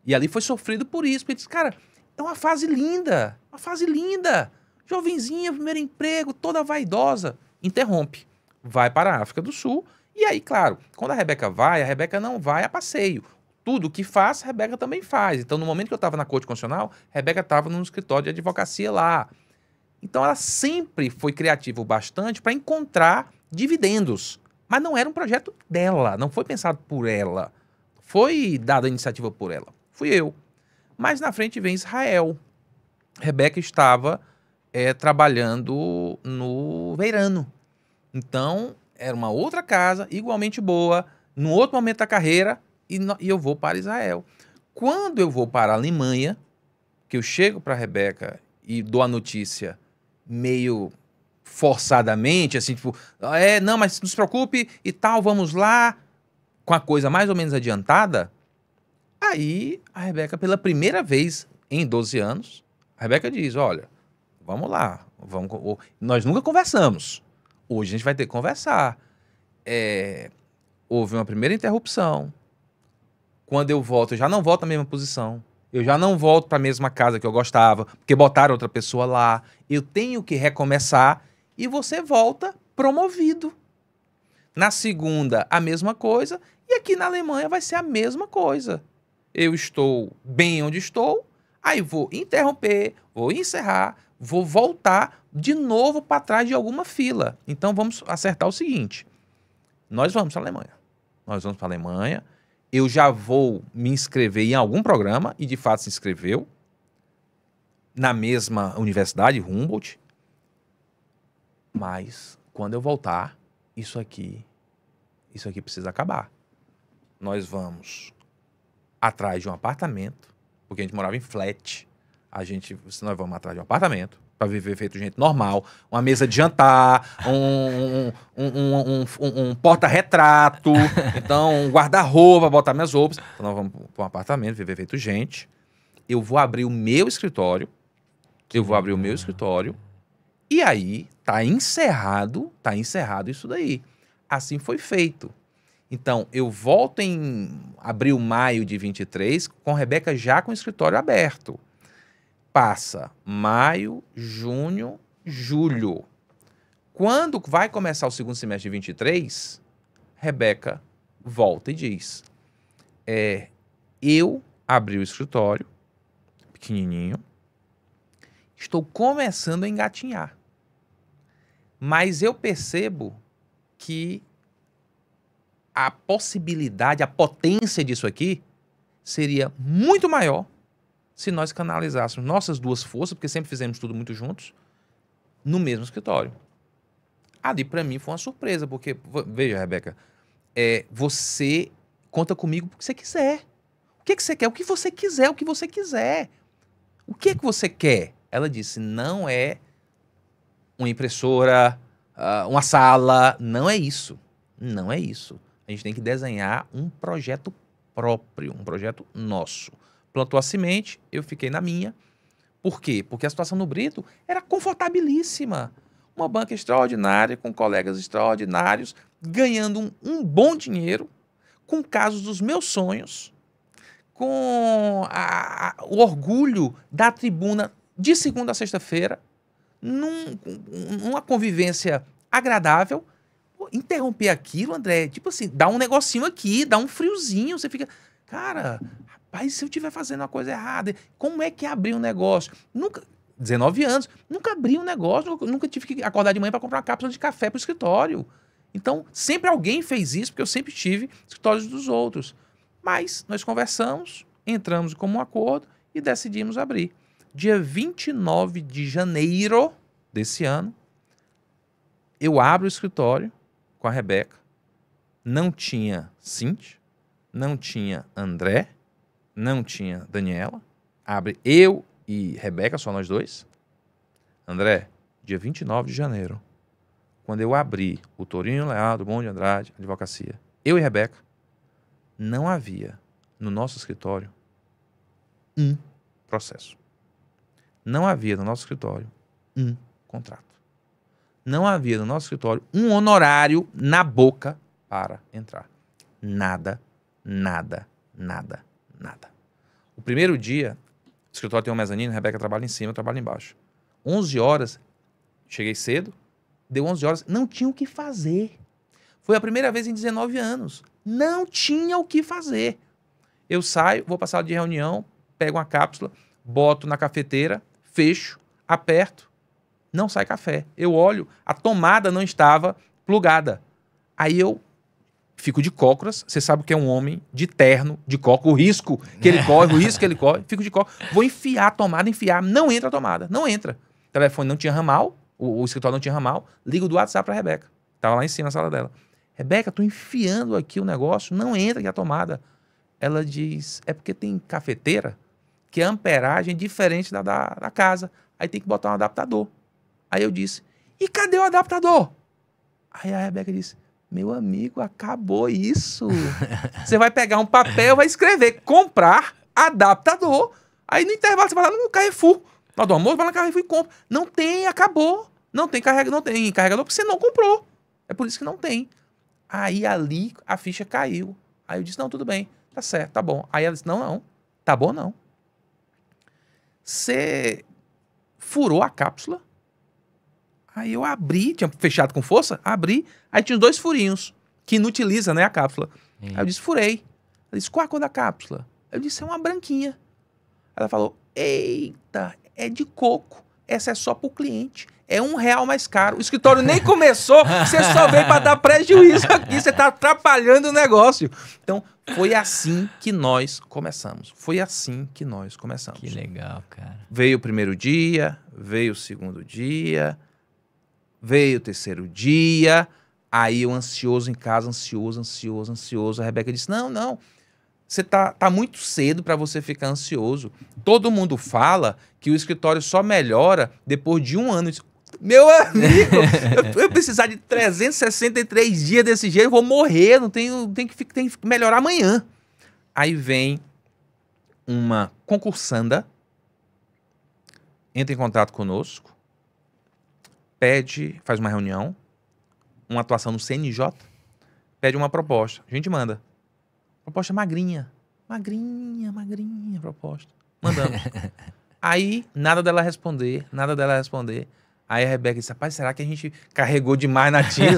E ali foi sofrido por isso. Porque disse, cara, é uma fase linda. Uma fase linda. Jovenzinha, primeiro emprego, toda vaidosa. Interrompe. Vai para a África do Sul. E aí, claro, quando a Rebeca não vai a passeio. Tudo que faz, a Rebeca também faz. Então, no momento que eu estava na Corte Constitucional, a Rebeca estava num escritório de advocacia lá. Então, ela sempre foi criativa o bastante para encontrar dividendos. Mas não era um projeto dela, não foi pensado por ela. Foi dada a iniciativa por ela. Fui eu. Mas na frente vem Israel. Rebeca estava trabalhando no Veirano. Então, era uma outra casa, igualmente boa, num outro momento da carreira, e eu vou para Israel. Quando eu vou para a Alemanha, que eu chego para a Rebeca e dou a notícia meio forçadamente, assim, tipo, não, mas não se preocupe e tal, vamos lá, com a coisa mais ou menos adiantada, aí a Rebeca, pela primeira vez em 12 anos, a Rebeca diz, olha, vamos lá, nós nunca conversamos, hoje a gente vai ter que conversar. Houve uma primeira interrupção. Quando eu volto, eu já não volto na mesma posição. Eu já não volto para a mesma casa que eu gostava, porque botaram outra pessoa lá. Eu tenho que recomeçar e você volta promovido. Na segunda, a mesma coisa. E aqui na Alemanha vai ser a mesma coisa. Eu estou bem onde estou, aí vou interromper, vou encerrar, vou voltar de novo para trás de alguma fila. Então vamos acertar o seguinte. Nós vamos para a Alemanha. Nós vamos para a Alemanha. Eu já vou me inscrever em algum programa, e de fato se inscreveu, na mesma universidade, Humboldt. Mas, quando eu voltar, isso aqui precisa acabar. Nós vamos atrás de um apartamento, porque a gente morava em flat. Nós vamos atrás de um apartamento, para viver feito gente normal, uma mesa de jantar, um porta-retrato, então um guarda-roupa, botar minhas roupas. Então nós vamos para um apartamento, viver feito gente. Eu vou abrir o meu escritório, E aí, tá encerrado isso daí. Assim foi feito. Então, eu volto em abril, maio de 23, com Rebeca já com o escritório aberto. Passa maio, junho, julho. Quando vai começar o segundo semestre de 23, Rebeca volta e diz, eu abri o escritório, pequenininho, estou começando a engatinhar. Mas eu percebo que a possibilidade, a potência disso aqui seria muito maior se nós canalizássemos nossas duas forças, porque sempre fizemos tudo muito juntos, no mesmo escritório. Ali, para mim, foi uma surpresa, porque, veja, Rebeca, você conta comigo porque você quiser. O que você quer? O que você quiser, o que você quiser. O que você quer? Ela disse, não é uma impressora, uma sala, não é isso. Não é isso. A gente tem que desenhar um projeto próprio, um projeto nosso. Plantou a semente, eu fiquei na minha. Por quê? Porque a situação no Brito era confortabilíssima. Uma banca extraordinária, com colegas extraordinários, ganhando um bom dinheiro, com casos dos meus sonhos, com o orgulho da tribuna de segunda a sexta-feira, numa convivência agradável. Pô, interromper aquilo, André, tipo assim, dá um negocinho aqui, dá um friozinho, você fica, cara, rapaz, se eu estiver fazendo uma coisa errada, como é que é abrir um negócio? Nunca, 19 anos, nunca abri um negócio, nunca tive que acordar de manhã para comprar uma cápsula de café para o escritório. Então, sempre alguém fez isso, porque eu sempre tive escritórios dos outros. Mas nós conversamos, entramos em comum acordo e decidimos abrir. Dia 29 de janeiro desse ano, eu abro o escritório com a Rebeca. Não tinha Cintia, não tinha André, não tinha Daniela. Abre eu e Rebeca, só nós dois. André, dia 29 de janeiro, quando eu abri o Torinho Leal, do Bom de Andrade, Advocacia, eu e Rebeca, não havia no nosso escritório um processo. Não havia no nosso escritório um contrato. Não havia no nosso escritório um honorário na boca para entrar. Nada, nada, nada, nada. O primeiro dia, o escritório tem um mezanino, a Rebeca trabalha em cima, eu trabalho embaixo. 11 horas, cheguei cedo, deu 11 horas, não tinha o que fazer. Foi a primeira vez em 19 anos. Não tinha o que fazer. Eu saio, vou para a sala de reunião, pego uma cápsula, boto na cafeteira, fecho, aperto, não sai café. Eu olho, a tomada não estava plugada. Aí eu fico de cócoras, você sabe o que é um homem de terno, de cócoras, o risco que ele corre, fico de cócoras, vou enfiar a tomada, não entra a tomada, não entra. O telefone não tinha ramal, o escritório não tinha ramal, ligo do WhatsApp para a Rebeca, estava lá em cima na sala dela. Rebeca, tô enfiando aqui o negócio, não entra aqui a tomada. Ela diz, é porque tem cafeteira que a amperagem é diferente da casa, aí tem que botar um adaptador. Aí eu disse, e cadê o adaptador? Aí a Rebeca disse, meu amigo, acabou isso. Você vai pegar um papel, vai escrever, comprar adaptador. Aí no intervalo você vai lá no Carrefour. Na do almoço, vai lá no Carrefour e compra. Não tem, acabou. Não tem carregador porque você não comprou. É por isso que não tem. Aí ali a ficha caiu. Aí eu disse, não, tudo bem, tá certo, tá bom. Aí ela disse, não, tá bom não. Você furou a cápsula. Aí eu abri, tinha fechado com força, abri, aí tinha 2 furinhos, que inutiliza, né, a cápsula. Aí eu disse, furei. Ela disse, qual a cor da cápsula? Eu disse, é uma branquinha. Ela falou, eita, é de coco, essa é só pro cliente, é R$1 mais caro. O escritório nem começou, você só veio para dar prejuízo aqui, você tá atrapalhando o negócio. Então, foi assim que nós começamos.
Que legal, cara.
Veio o primeiro dia, veio o segundo dia, veio o terceiro dia, aí eu ansioso em casa, ansioso. A Rebeca disse, não, você tá muito cedo para você ficar ansioso. Todo mundo fala que o escritório só melhora depois de 1 ano. Meu amigo, eu precisar de 363 dias desse jeito, eu vou morrer, tem que melhorar amanhã. Aí vem uma concursanda, entra em contato conosco, faz uma reunião, uma atuação no CNJ, pede uma proposta. A gente manda. Proposta magrinha. Magrinha proposta. Mandamos. Aí, nada dela responder. Aí a Rebeca disse, rapaz, será que a gente carregou demais na tia?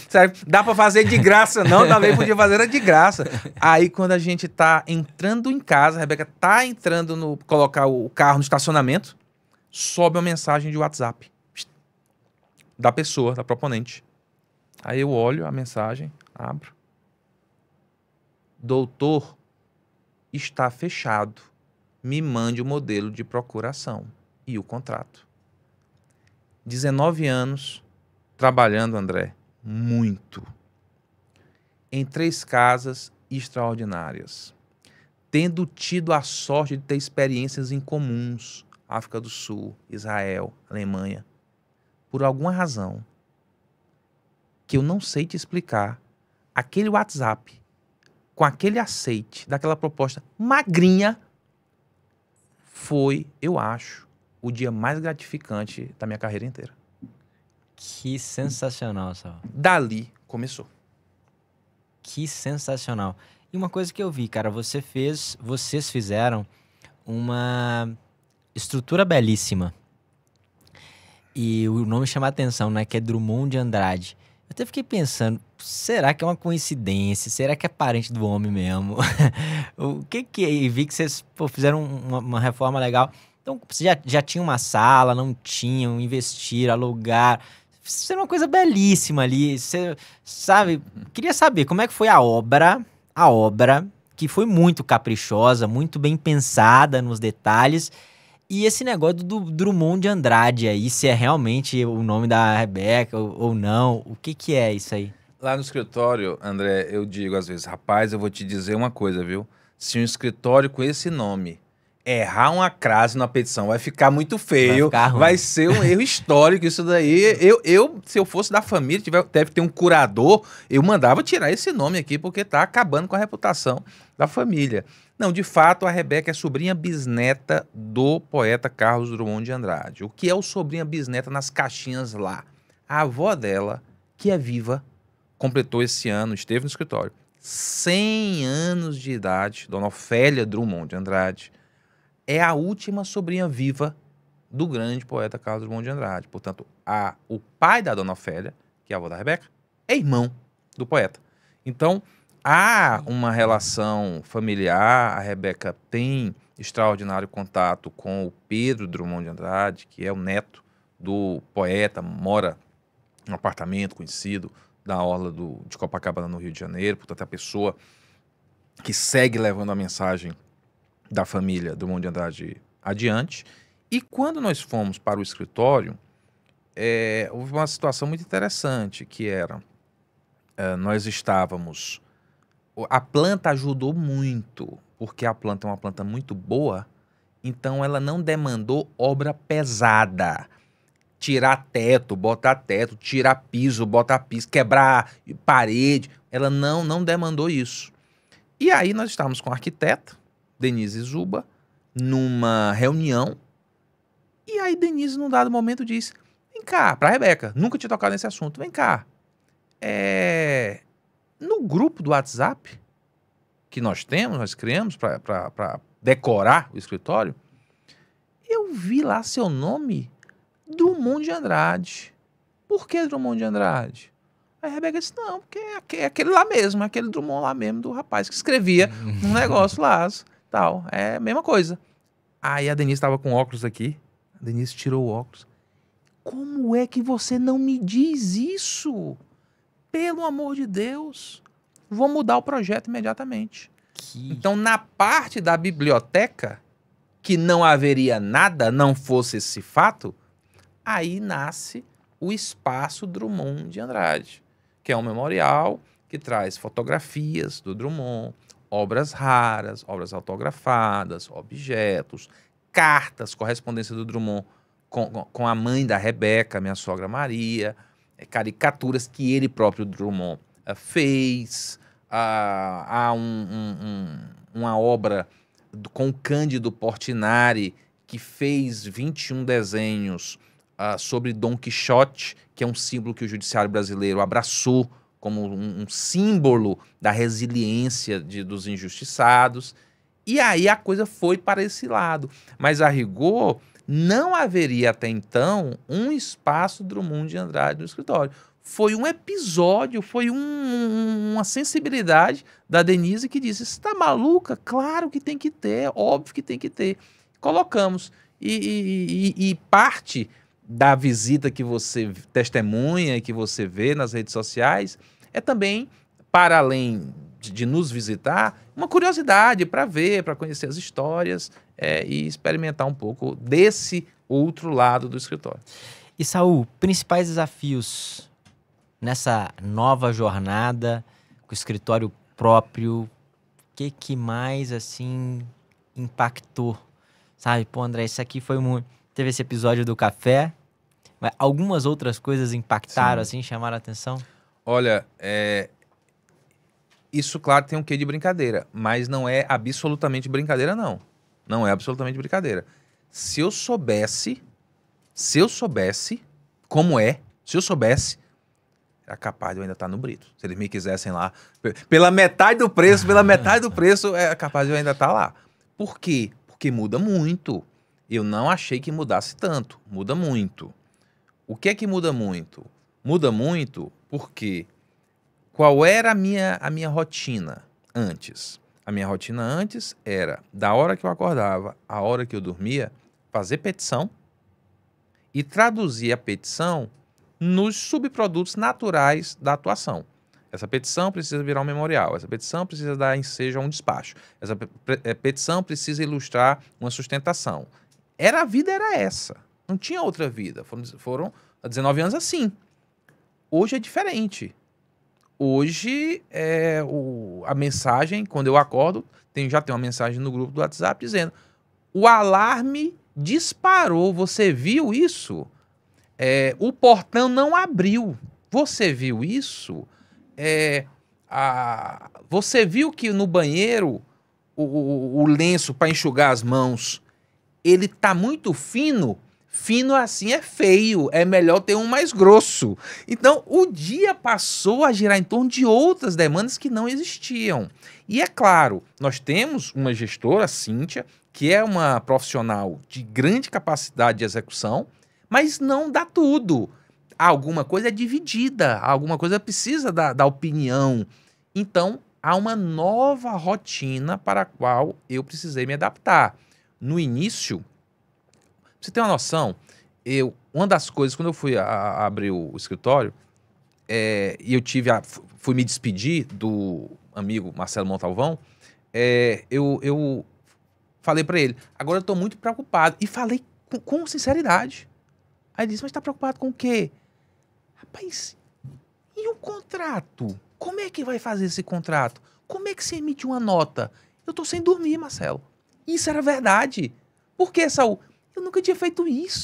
Será que dá pra fazer de graça? Não, também podia fazer era de graça. Aí, quando a gente tá entrando em casa, a Rebeca tá entrando colocar o carro no estacionamento, sobe uma mensagem de WhatsApp da pessoa, da proponente. Aí eu olho a mensagem, abro. Doutor, está fechado. Me mande o modelo de procuração e o contrato. 19 anos trabalhando, André, muito. Em 3 casas extraordinárias. Tendo tido a sorte de ter experiências em comuns. África do Sul, Israel, Alemanha. Por alguma razão que eu não sei te explicar, aquele WhatsApp com aquele aceite daquela proposta magrinha foi, eu acho, o dia mais gratificante da minha carreira inteira.
Que sensacional, Sal.
Dali começou.
Que sensacional. E uma coisa que eu vi, cara, vocês fizeram uma estrutura belíssima. E o nome chama a atenção, né? Que é Drummond de Andrade. Eu até fiquei pensando, será que é uma coincidência? Será que é parente do homem mesmo? O que é? E vi que vocês fizeram uma reforma legal. Então, você já tinha uma sala, não tinham, investiram, alugaram. Fizeram uma coisa belíssima ali. Você, sabe, queria saber como é que foi a obra, que foi muito caprichosa, muito bem pensada nos detalhes. E esse negócio do Drummond de Andrade aí, se é realmente o nome da Rebeca ou não, o que é isso aí?
Lá no escritório, André, eu digo às vezes, rapaz, eu vou te dizer uma coisa, viu? Se um escritório com esse nome errar uma crase na petição, vai ficar muito feio, vai ser um erro histórico isso daí. Se eu fosse da família, deve ter um curador, eu mandava tirar esse nome aqui, porque tá acabando com a reputação da família. Não, de fato, a Rebeca é sobrinha bisneta do poeta Carlos Drummond de Andrade. O que é o sobrinha bisneta nas caixinhas lá? A avó dela, que é viva, completou esse ano, esteve no escritório, 100 anos de idade, Dona Ofélia Drummond de Andrade, é a última sobrinha viva do grande poeta Carlos Drummond de Andrade. Portanto, o pai da Dona Ofélia, que é a avó da Rebeca, é irmão do poeta. Então, há uma relação familiar, a Rebeca tem extraordinário contato com o Pedro Drummond de Andrade, que é o neto do poeta, mora num apartamento conhecido da orla de Copacabana, no Rio de Janeiro. Portanto, é a pessoa que segue levando a mensagem da família Drummond de Andrade adiante. E quando nós fomos para o escritório, houve uma situação muito interessante, que era, nós estávamos... A planta ajudou muito, porque a planta é uma planta muito boa, então ela não demandou obra pesada. Tirar teto, botar teto, tirar piso, botar piso, quebrar parede, ela não demandou isso. E aí nós estávamos com a arquiteta, Denise Zuba, numa reunião, e aí Denise, num dado momento, disse, vem cá, para a Rebeca, nunca tinha tocado nesse assunto, vem cá, no grupo do WhatsApp que nós criamos para decorar o escritório, eu vi lá seu nome, Drummond de Andrade. Por que Drummond de Andrade? Aí a Rebeca disse, não, porque é aquele lá mesmo, é aquele Drummond lá mesmo, do rapaz que escrevia um negócio lá, tal, é a mesma coisa. Aí a Denise estava com óculos aqui, a Denise tirou o óculos. Como é que você não me diz isso? Pelo amor de Deus, vou mudar o projeto imediatamente. Então, na parte da biblioteca, que não haveria nada, não fosse esse fato, aí nasce o Espaço Drummond de Andrade, que é um memorial que traz fotografias do Drummond, obras raras, obras autografadas, objetos, cartas, correspondência do Drummond com a mãe da Rebeca, minha sogra Maria, caricaturas que ele próprio, Drummond, fez. Há uma obra com o Cândido Portinari, que fez 21 desenhos sobre Dom Quixote, que é um símbolo que o judiciário brasileiro abraçou como um símbolo da resiliência dos injustiçados. E aí a coisa foi para esse lado. Mas, a rigor, não haveria até então um espaço Drummond de Andrade no escritório. Foi um episódio, foi uma sensibilidade da Denise que disse: você está maluca? Claro que tem que ter, óbvio que tem que ter. Colocamos. E parte da visita que você testemunha, que você vê nas redes sociais, é também, para além de nos visitar, uma curiosidade para ver, para conhecer as histórias e experimentar um pouco desse outro lado do escritório.
E, Saul, principais desafios nessa nova jornada com o escritório próprio, o que mais, assim, impactou? Sabe, pô, André, isso aqui foi muito... Teve esse episódio do café, mas algumas outras coisas impactaram, assim, chamaram a atenção?
Olha, isso, claro, tem um quê de brincadeira, mas não é absolutamente brincadeira, não. Não é absolutamente brincadeira. Se eu soubesse como é, se eu soubesse, era capaz de eu ainda estar no Brito. Se eles me quisessem lá, pela metade do preço, é capaz de eu ainda estar lá. Por quê? Porque muda muito. Eu não achei que mudasse tanto. Muda muito. O que é que muda muito? Muda muito porque qual era a minha rotina antes? A minha rotina antes era, da hora que eu acordava à hora que eu dormia, fazer petição e traduzir a petição nos subprodutos naturais da atuação. Essa petição precisa virar um memorial, essa petição precisa dar ensejo a um despacho, essa petição precisa ilustrar uma sustentação. A vida era essa, não tinha outra vida. Foram há 19 anos assim. Hoje é diferente. Hoje, a mensagem, quando eu acordo, já tem uma mensagem no grupo do WhatsApp dizendo: o alarme disparou, você viu isso? O portão não abriu, você viu isso? Você viu que no banheiro o lenço para enxugar as mãos, ele tá muito fino? Fino assim é feio, é melhor ter um mais grosso. Então, o dia passou a girar em torno de outras demandas que não existiam. E é claro, nós temos uma gestora, Cíntia, que é uma profissional de grande capacidade de execução, mas não dá tudo. Alguma coisa é dividida, alguma coisa precisa da opinião. Então, há uma nova rotina para a qual eu precisei me adaptar. No início, pra você ter uma noção, uma das coisas, quando eu fui abrir o escritório, e eu fui me despedir do amigo Marcelo Montalvão, eu falei para ele: agora eu estou muito preocupado. E falei com sinceridade. Aí ele disse: mas está preocupado com o quê? Rapaz, e o contrato? Como é que vai fazer esse contrato? Como é que se emite uma nota? Eu estou sem dormir, Marcelo. Isso era verdade. Por quê, Saul? Eu nunca tinha feito isso.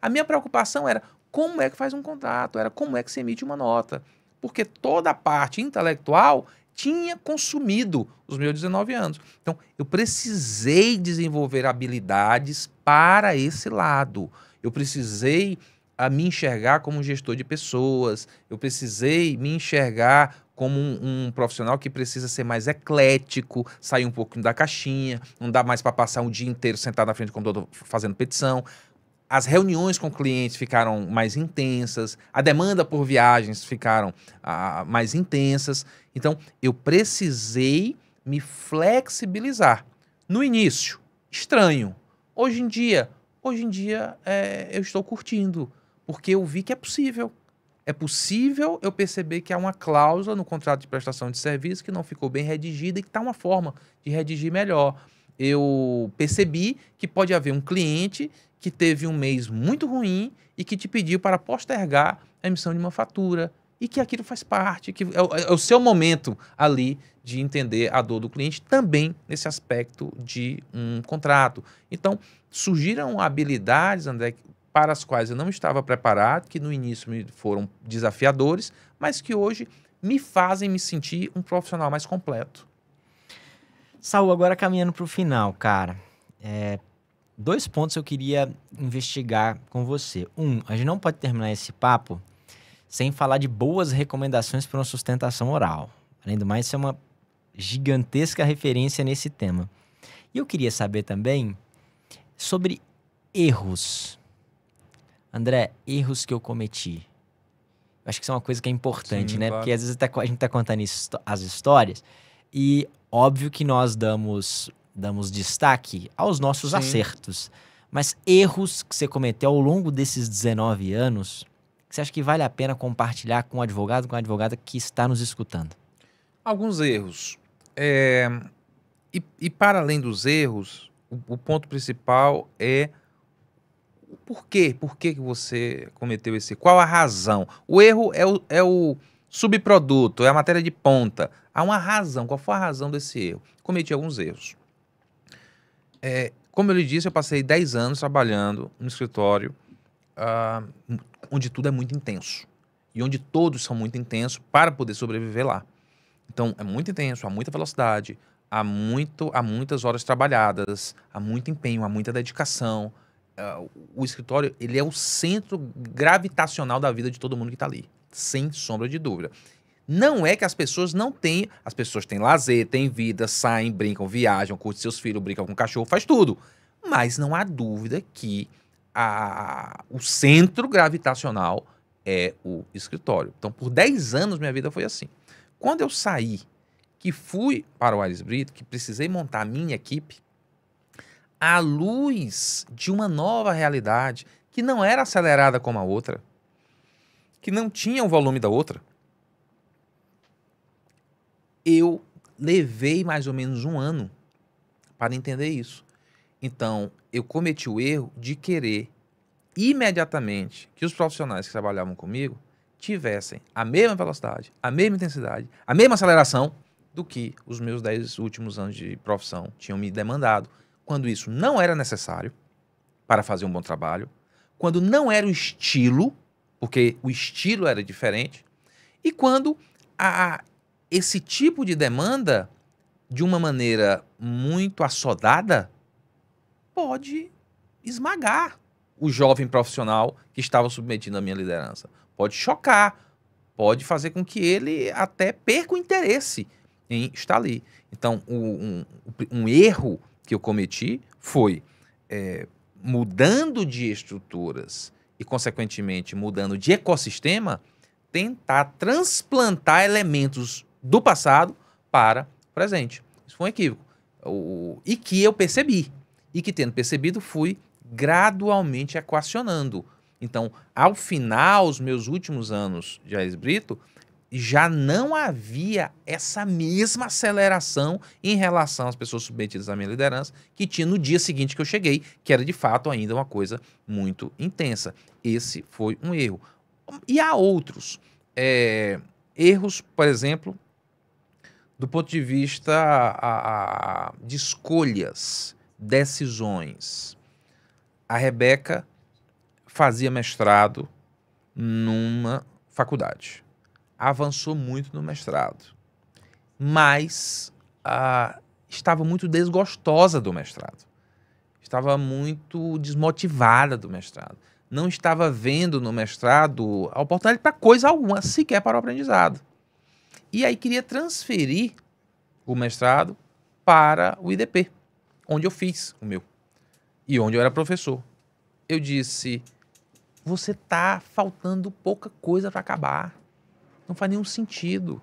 A minha preocupação era como é que faz um contrato, era como é que se emite uma nota. Porque toda a parte intelectual tinha consumido os meus 19 anos. Então, eu precisei desenvolver habilidades para esse lado. Eu precisei me enxergar como um gestor de pessoas, eu precisei me enxergar como um profissional que precisa ser mais eclético, sair um pouquinho da caixinha, não dá mais para passar um dia inteiro sentado na frente do computador fazendo petição. As reuniões com clientes ficaram mais intensas, a demanda por viagens ficaram mais intensas. Então, eu precisei me flexibilizar. No início, estranho. Hoje em dia, eu estou curtindo, porque eu vi que é possível. É possível eu perceber que há uma cláusula no contrato de prestação de serviço que não ficou bem redigida e que está uma forma de redigir melhor. Eu percebi que pode haver um cliente que teve um mês muito ruim e que te pediu para postergar a emissão de uma fatura e que aquilo faz parte, que é o seu momento ali de entender a dor do cliente também nesse aspecto de um contrato. Então, surgiram habilidades, André, para as quais eu não estava preparado, que no início me foram desafiadores, mas que hoje me fazem me sentir um profissional mais completo.
Saul, agora caminhando para o final, cara. 2 pontos eu queria investigar com você. A gente não pode terminar esse papo sem falar de boas recomendações para uma sustentação oral. Além do mais, você é uma gigantesca referência nesse tema. E eu queria saber também sobre erros. André, erros que eu cometi. Eu acho que isso é uma coisa que é importante,
Sim,
né?
claro.
Porque às vezes a gente tá contando as histórias e óbvio que nós damos destaque aos nossos
Sim.
acertos. Mas erros que você cometeu ao longo desses 19 anos, que você acha que vale a pena compartilhar com o advogado, com a advogada que está nos escutando?
Alguns erros. E para além dos erros, o ponto principal é o porquê. Por que que você cometeu esse? Qual a razão? O erro é o subproduto, é a matéria de ponta. Há uma razão. Qual foi a razão desse erro? Cometi alguns erros. Como eu lhe disse, eu passei 10 anos trabalhando no escritório onde tudo é muito intenso. E onde todos são muito intensos para poder sobreviver lá. Então, é muito intenso, há muita velocidade, há muitas horas trabalhadas, há muito empenho, há muita dedicação. O escritório, ele é o centro gravitacional da vida de todo mundo que está ali, sem sombra de dúvida. Não é que as pessoas não têm, as pessoas têm lazer, têm vida, saem, brincam, viajam, curtem seus filhos, brincam com o cachorro, faz tudo. Mas não há dúvida que o centro gravitacional é o escritório. Então, por 10 anos, minha vida foi assim. Quando eu saí, que fui para o Aires Brito, que precisei montar a minha equipe, à luz de uma nova realidade, que não era acelerada como a outra, que não tinha o volume da outra, eu levei mais ou menos 1 ano para entender isso. Então, eu cometi o erro de querer imediatamente que os profissionais que trabalhavam comigo tivessem a mesma velocidade, a mesma intensidade, a mesma aceleração do que os meus 10 últimos anos de profissão tinham me demandado, quando isso não era necessário para fazer um bom trabalho, quando não era o estilo, porque o estilo era diferente, e quando esse tipo de demanda, de uma maneira muito assodada, pode esmagar o jovem profissional que estava submetido à minha liderança. Pode chocar, pode fazer com que ele até perca o interesse em estar ali. Então, um erro que eu cometi foi, mudando de estruturas e, consequentemente, mudando de ecossistema, tentar transplantar elementos do passado para o presente. Isso foi um equívoco. E que eu percebi. E que, tendo percebido, fui gradualmente equacionando. Então, ao final, os meus últimos anos de Aires Brito, já não havia essa mesma aceleração em relação às pessoas submetidas à minha liderança que tinha no dia seguinte que eu cheguei, que era de fato ainda uma coisa muito intensa. Esse foi um erro. E há outros erros, por exemplo, do ponto de vista de escolhas, decisões. A Rebeca fazia mestrado numa faculdade. Avançou muito no mestrado, mas estava muito desgostosa do mestrado. Estava muito desmotivada do mestrado. Não estava vendo no mestrado a oportunidade para coisa alguma, sequer para o aprendizado. E aí queria transferir o mestrado para o IDP, onde eu fiz o meu e onde eu era professor. Eu disse, você está faltando pouca coisa para acabar. Não faz nenhum sentido.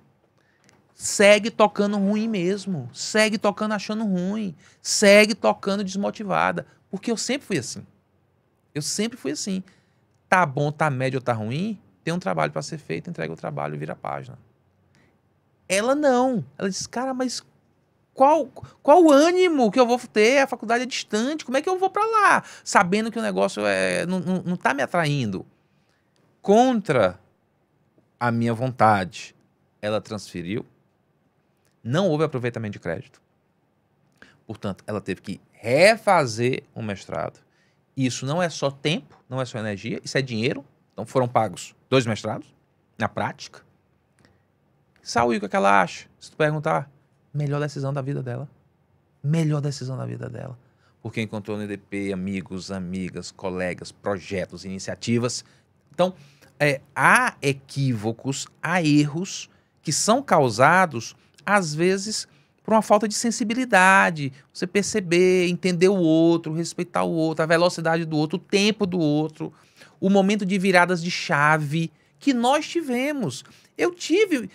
Segue tocando ruim mesmo. Segue tocando achando ruim. Segue tocando desmotivada. Porque eu sempre fui assim. Eu sempre fui assim. Tá bom, tá médio ou tá ruim, tem um trabalho para ser feito, entrega o trabalho e vira a página. Ela não. Ela disse, cara, mas qual o ânimo que eu vou ter? A faculdade é distante. Como é que eu vou para lá? Sabendo que o negócio não tá me atraindo. Contra a minha vontade, ela transferiu. Não houve aproveitamento de crédito. Portanto, ela teve que refazer o mestrado. Isso não é só tempo, não é só energia, isso é dinheiro. Então foram pagos 2 mestrados, na prática. Saúl, o que ela acha? Se tu perguntar, melhor decisão da vida dela. Melhor decisão da vida dela. porque encontrou no EDP amigos, amigas, colegas, projetos, iniciativas. Então, há equívocos, há erros que são causados, às vezes, por uma falta de sensibilidade. Você perceber, entender o outro, respeitar o outro, a velocidade do outro, o tempo do outro, o momento de viradas de chave que nós tivemos. Eu tive,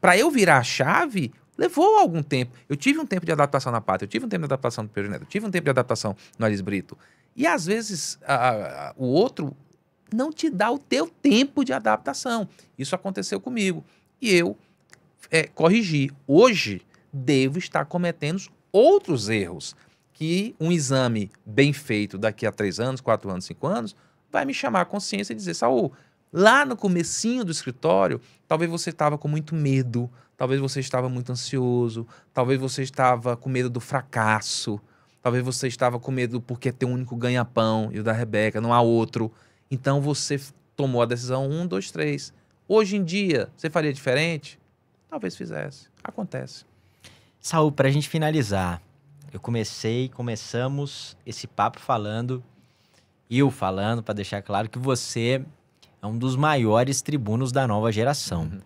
para eu virar a chave, levou algum tempo. Eu tive um tempo de adaptação na Pátria, eu tive um tempo de adaptação no Pedro Neto, eu tive um tempo de adaptação no Aris Brito. E às vezes o outro não te dá o teu tempo de adaptação. Isso aconteceu comigo. E eu corrigi. Hoje, devo estar cometendo outros erros que um exame bem feito daqui a 3 anos, 4 anos, 5 anos, vai me chamar a consciência e dizer, Saul, lá no comecinho do escritório, talvez você estava com muito medo, talvez você estava muito ansioso, talvez você estava com medo do fracasso, talvez você estava com medo porque é teu único ganha-pão e o da Rebeca, não há outro. Então você tomou a decisão 1, 2, 3. Hoje em dia, você faria diferente? Talvez fizesse. Acontece.
Saul, para a gente finalizar, começamos esse papo falando, para deixar claro que você é um dos maiores tribunos da nova geração. Uhum.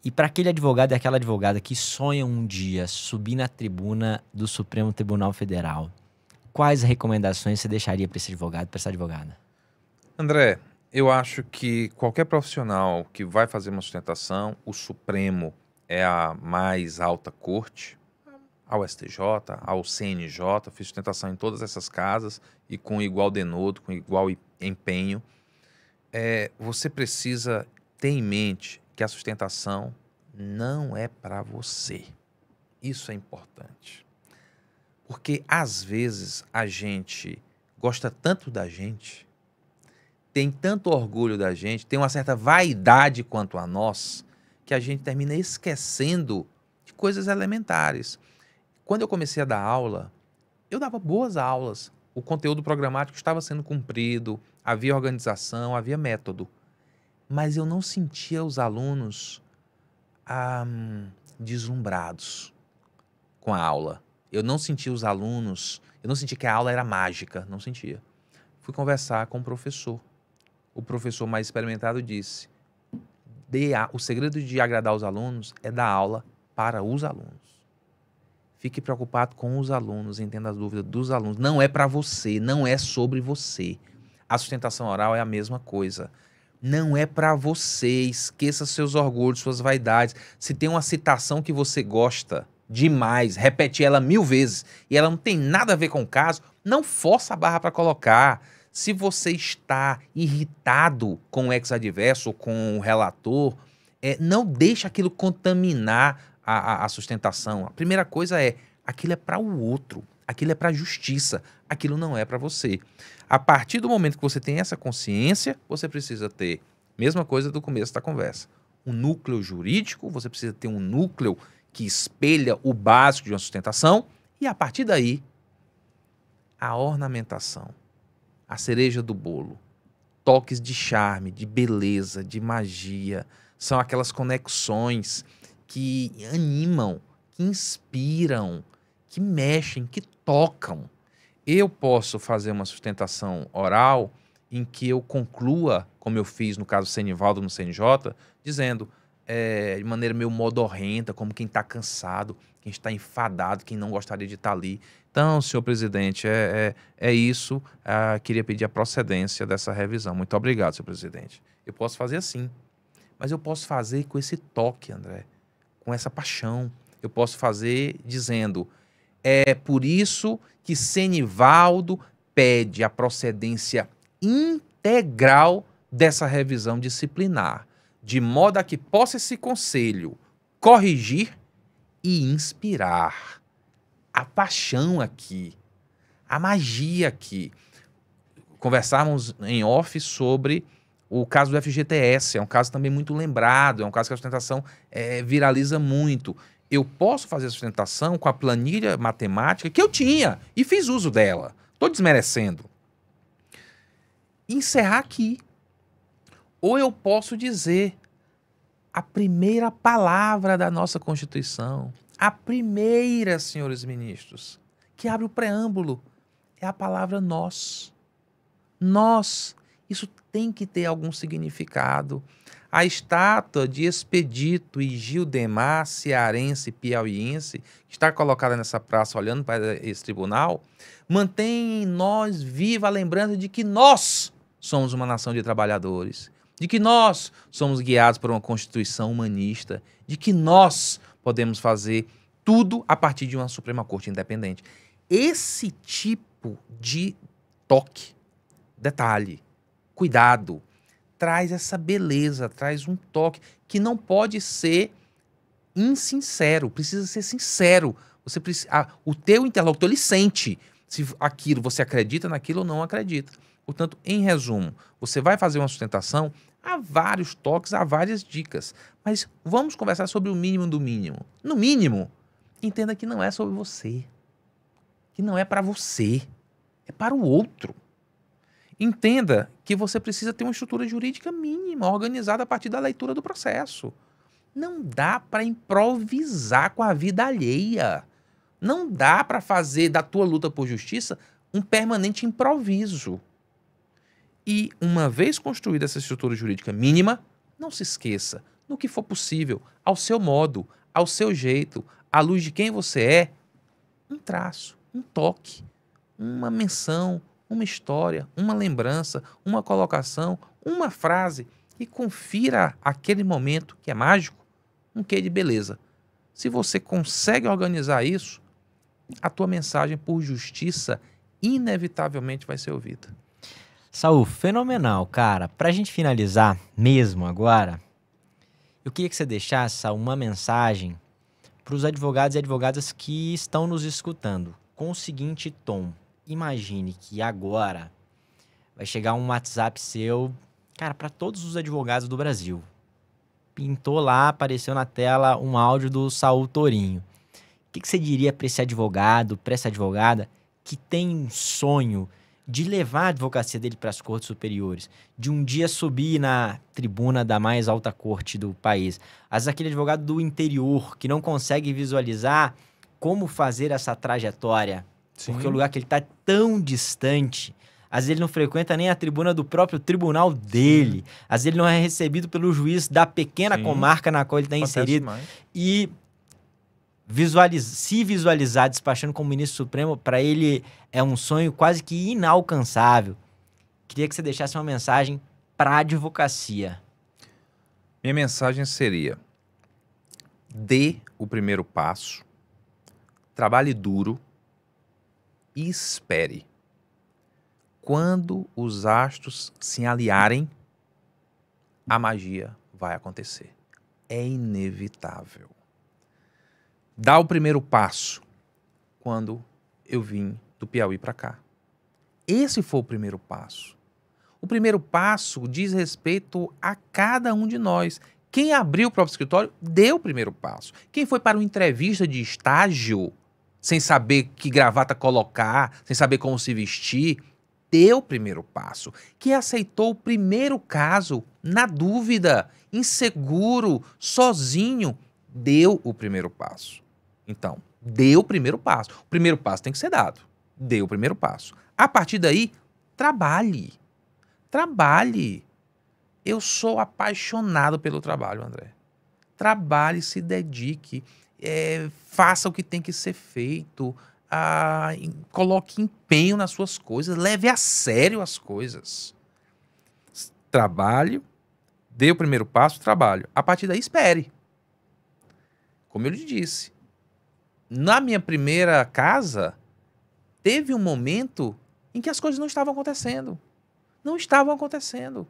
E para aquele advogado e aquela advogada que sonham um dia subir na tribuna do Supremo Tribunal Federal, quais recomendações você deixaria para esse advogado, para essa advogada?
André, eu acho que qualquer profissional que vai fazer uma sustentação, o Supremo é a mais alta corte, ao STJ, ao CNJ, fiz sustentação em todas essas casas e com igual denodo, com igual empenho. Você precisa ter em mente que a sustentação não é para você. Isso é importante. Porque, às vezes, a gente gosta tanto da gente, tem tanto orgulho da gente, tem uma certa vaidade quanto a nós, que a gente termina esquecendo de coisas elementares. Quando eu comecei a dar aula, eu dava boas aulas. O conteúdo programático estava sendo cumprido, havia organização, havia método. Mas eu não sentia os alunos deslumbrados com a aula. Eu não sentia os alunos, eu não sentia que a aula era mágica, não sentia. Fui conversar com o professor. O professor mais experimentado disse, o segredo de agradar os alunos é dar aula para os alunos. Fique preocupado com os alunos, entenda as dúvidas dos alunos. Não é para você, não é sobre você. A sustentação oral é a mesma coisa. Não é para você, esqueça seus orgulhos, suas vaidades. Se tem uma citação que você gosta demais, repete ela 1000 vezes e ela não tem nada a ver com o caso, não força a barra para colocar. Se você está irritado com o ex-adverso ou com o relator, não deixe aquilo contaminar a sustentação. A primeira coisa aquilo é para o outro, aquilo é para a justiça, aquilo não é para você. A partir do momento que você tem essa consciência, você precisa ter, mesma coisa do começo da conversa, um núcleo jurídico, você precisa ter um núcleo que espelha o básico de uma sustentação e, a partir daí, a ornamentação, a cereja do bolo, toques de charme, de beleza, de magia, são aquelas conexões que animam, que inspiram, que mexem, que tocam. Eu posso fazer uma sustentação oral em que eu conclua, como eu fiz no caso Senivaldo no CNJ, dizendo de maneira meio modorrenta, como quem está cansado, quem está enfadado, quem não gostaria de estar ali. Então, senhor presidente, é isso. Queria pedir a procedência dessa revisão. Muito obrigado, senhor presidente. Eu posso fazer assim, mas eu posso fazer com esse toque, André, com essa paixão. Eu posso fazer dizendo, é por isso que Senivaldo pede a procedência integral dessa revisão disciplinar, de modo a que possa esse conselho corrigir e inspirar. A paixão aqui, a magia aqui. Conversávamos em off sobre o caso do FGTS, é um caso também muito lembrado, é um caso que a sustentação viraliza muito. Eu posso fazer a sustentação com a planilha matemática que eu tinha e fiz uso dela. Estou desmerecendo. Encerrar aqui. Ou eu posso dizer a primeira palavra da nossa Constituição, a primeira, senhores ministros, que abre o preâmbulo. é a palavra nós. Nós. Isso tem que ter algum significado. A estátua de Expedito e Gildemar, cearense, piauiense, que está colocada nessa praça olhando para esse tribunal, mantém em nós viva a lembrança de que nós somos uma nação de trabalhadores, de que nós somos guiados por uma Constituição humanista, de que nós podemos fazer tudo a partir de uma Suprema Corte independente. Esse tipo de toque, detalhe, cuidado, traz essa beleza, traz um toque que não pode ser insincero, precisa ser sincero. Você precisa, o teu interlocutor, ele sente se aquilo, você acredita naquilo ou não acredita. Portanto, em resumo, você vai fazer uma sustentação, há vários toques, há várias dicas, mas vamos conversar sobre o mínimo do mínimo. No mínimo, entenda que não é sobre você, que não é para você, é para o outro. Entenda que você precisa ter uma estrutura jurídica mínima, organizada a partir da leitura do processo. Não dá para improvisar com a vida alheia. Não dá para fazer da tua luta por justiça um permanente improviso. E, uma vez construída essa estrutura jurídica mínima, não se esqueça, no que for possível, ao seu modo, ao seu jeito, à luz de quem você é, um traço, um toque, uma menção, uma história, uma lembrança, uma colocação, uma frase e confira aquele momento que é mágico, um quê de beleza. Se você consegue organizar isso, a tua mensagem por justiça inevitavelmente vai ser ouvida.
Saul, fenomenal, cara. Pra gente finalizar mesmo agora, eu queria que você deixasse, Saul, uma mensagem para os advogados e advogadas que estão nos escutando, com o seguinte tom. Imagine que agora vai chegar um WhatsApp seu, cara, para todos os advogados do Brasil. Pintou lá, apareceu na tela um áudio do Saul Torinho. O que você diria para esse advogado, para essa advogada que tem um sonho de levar a advocacia dele para as cortes superiores, de um dia subir na tribuna da mais alta corte do país? Às vezes aquele advogado do interior que não consegue visualizar como fazer essa trajetória,
Sim.
porque o lugar que ele está é tão distante. Às vezes ele não frequenta nem a tribuna do próprio tribunal dele. Sim. Às vezes ele não é recebido pelo juiz da pequena Sim. comarca na qual ele está inserido. Mais. E se visualizar despachando como ministro supremo, para ele é um sonho quase que inalcançável. Queria que você deixasse uma mensagem para a advocacia.
Minha mensagem seria: dê o primeiro passo, trabalhe duro e espere. Quando os astros se alinharem, a magia vai acontecer. É inevitável. Dá o primeiro passo quando eu vim do Piauí para cá. Esse foi o primeiro passo. O primeiro passo diz respeito a cada um de nós. Quem abriu o próprio escritório deu o primeiro passo. Quem foi para uma entrevista de estágio, sem saber que gravata colocar, sem saber como se vestir, deu o primeiro passo. Quem aceitou o primeiro caso, na dúvida, inseguro, sozinho, deu o primeiro passo. Então, dê o primeiro passo. O primeiro passo tem que ser dado. Dê o primeiro passo. A partir daí, trabalhe. Trabalhe. Eu sou apaixonado pelo trabalho, André. Trabalhe, se dedique. Faça o que tem que ser feito. Coloque empenho nas suas coisas. Leve a sério as coisas. Trabalhe. Dê o primeiro passo, trabalho. A partir daí, espere. Como eu lhe disse, na minha primeira casa, teve um momento em que as coisas não estavam acontecendo. Não estavam acontecendo.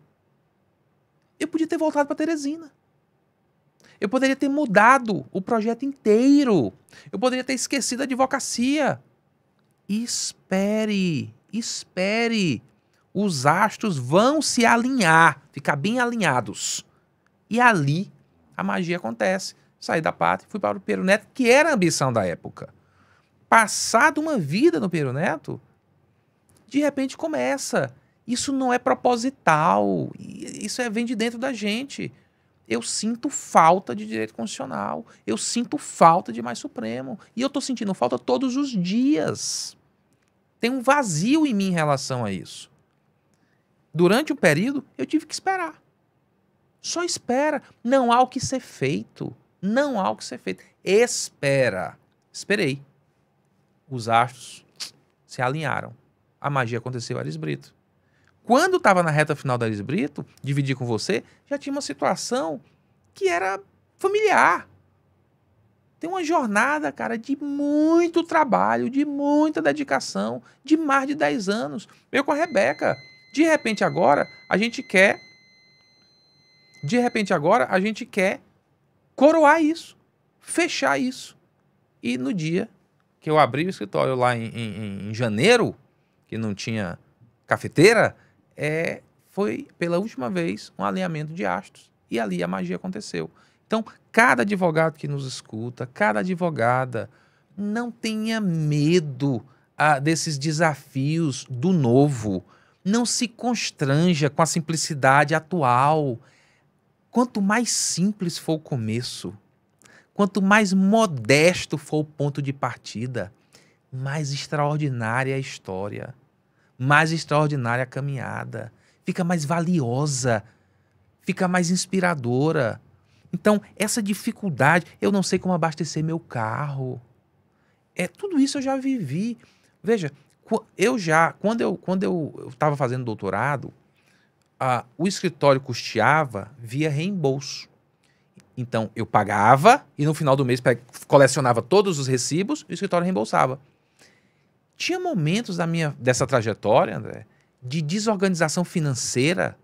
Eu podia ter voltado para Teresina. Eu poderia ter mudado o projeto inteiro. Eu poderia ter esquecido a advocacia. Espere, espere. Os astros vão se alinhar, ficar bem alinhados. E ali a magia acontece. Saí da pátria, fui para o Peru Neto, que era a ambição da época. Passado uma vida no Peru Neto, de repente começa. Isso não é proposital, isso vem de dentro da gente. Eu sinto falta de direito constitucional, eu sinto falta de mais Supremo. E eu estou sentindo falta todos os dias. Tem um vazio em mim em relação a isso. Durante um período, eu tive que esperar. Só espera. Não há o que ser feito. Não há o que ser feito. Espera. Esperei. Os astros se alinharam. A magia aconteceu em Ares Brito. Quando estava na reta final da Ares Brito, dividi com você, já tinha uma situação que era familiar. Tem uma jornada, cara, de muito trabalho, de muita dedicação, de mais de 10 anos. Eu com a Rebeca. De repente agora, a gente quer coroar isso, fechar isso. E no dia que eu abri o escritório lá em janeiro, que não tinha cafeteira, foi pela última vez um alinhamento de astros. E ali a magia aconteceu. Então, cada advogado que nos escuta, cada advogada, não tenha medo desses desafios do novo. Não se constranja com a simplicidade atual. Quanto mais simples for o começo, quanto mais modesto for o ponto de partida, mais extraordinária é a história, mais extraordinária a caminhada, fica mais valiosa, fica mais inspiradora. Então, essa dificuldade, eu não sei como abastecer meu carro. Tudo isso eu já vivi. Veja, quando eu estava fazendo doutorado, o escritório custeava via reembolso. Então, eu pagava e no final do mês colecionava todos os recibos e o escritório reembolsava. Tinha momentos dessa trajetória, André, de desorganização financeira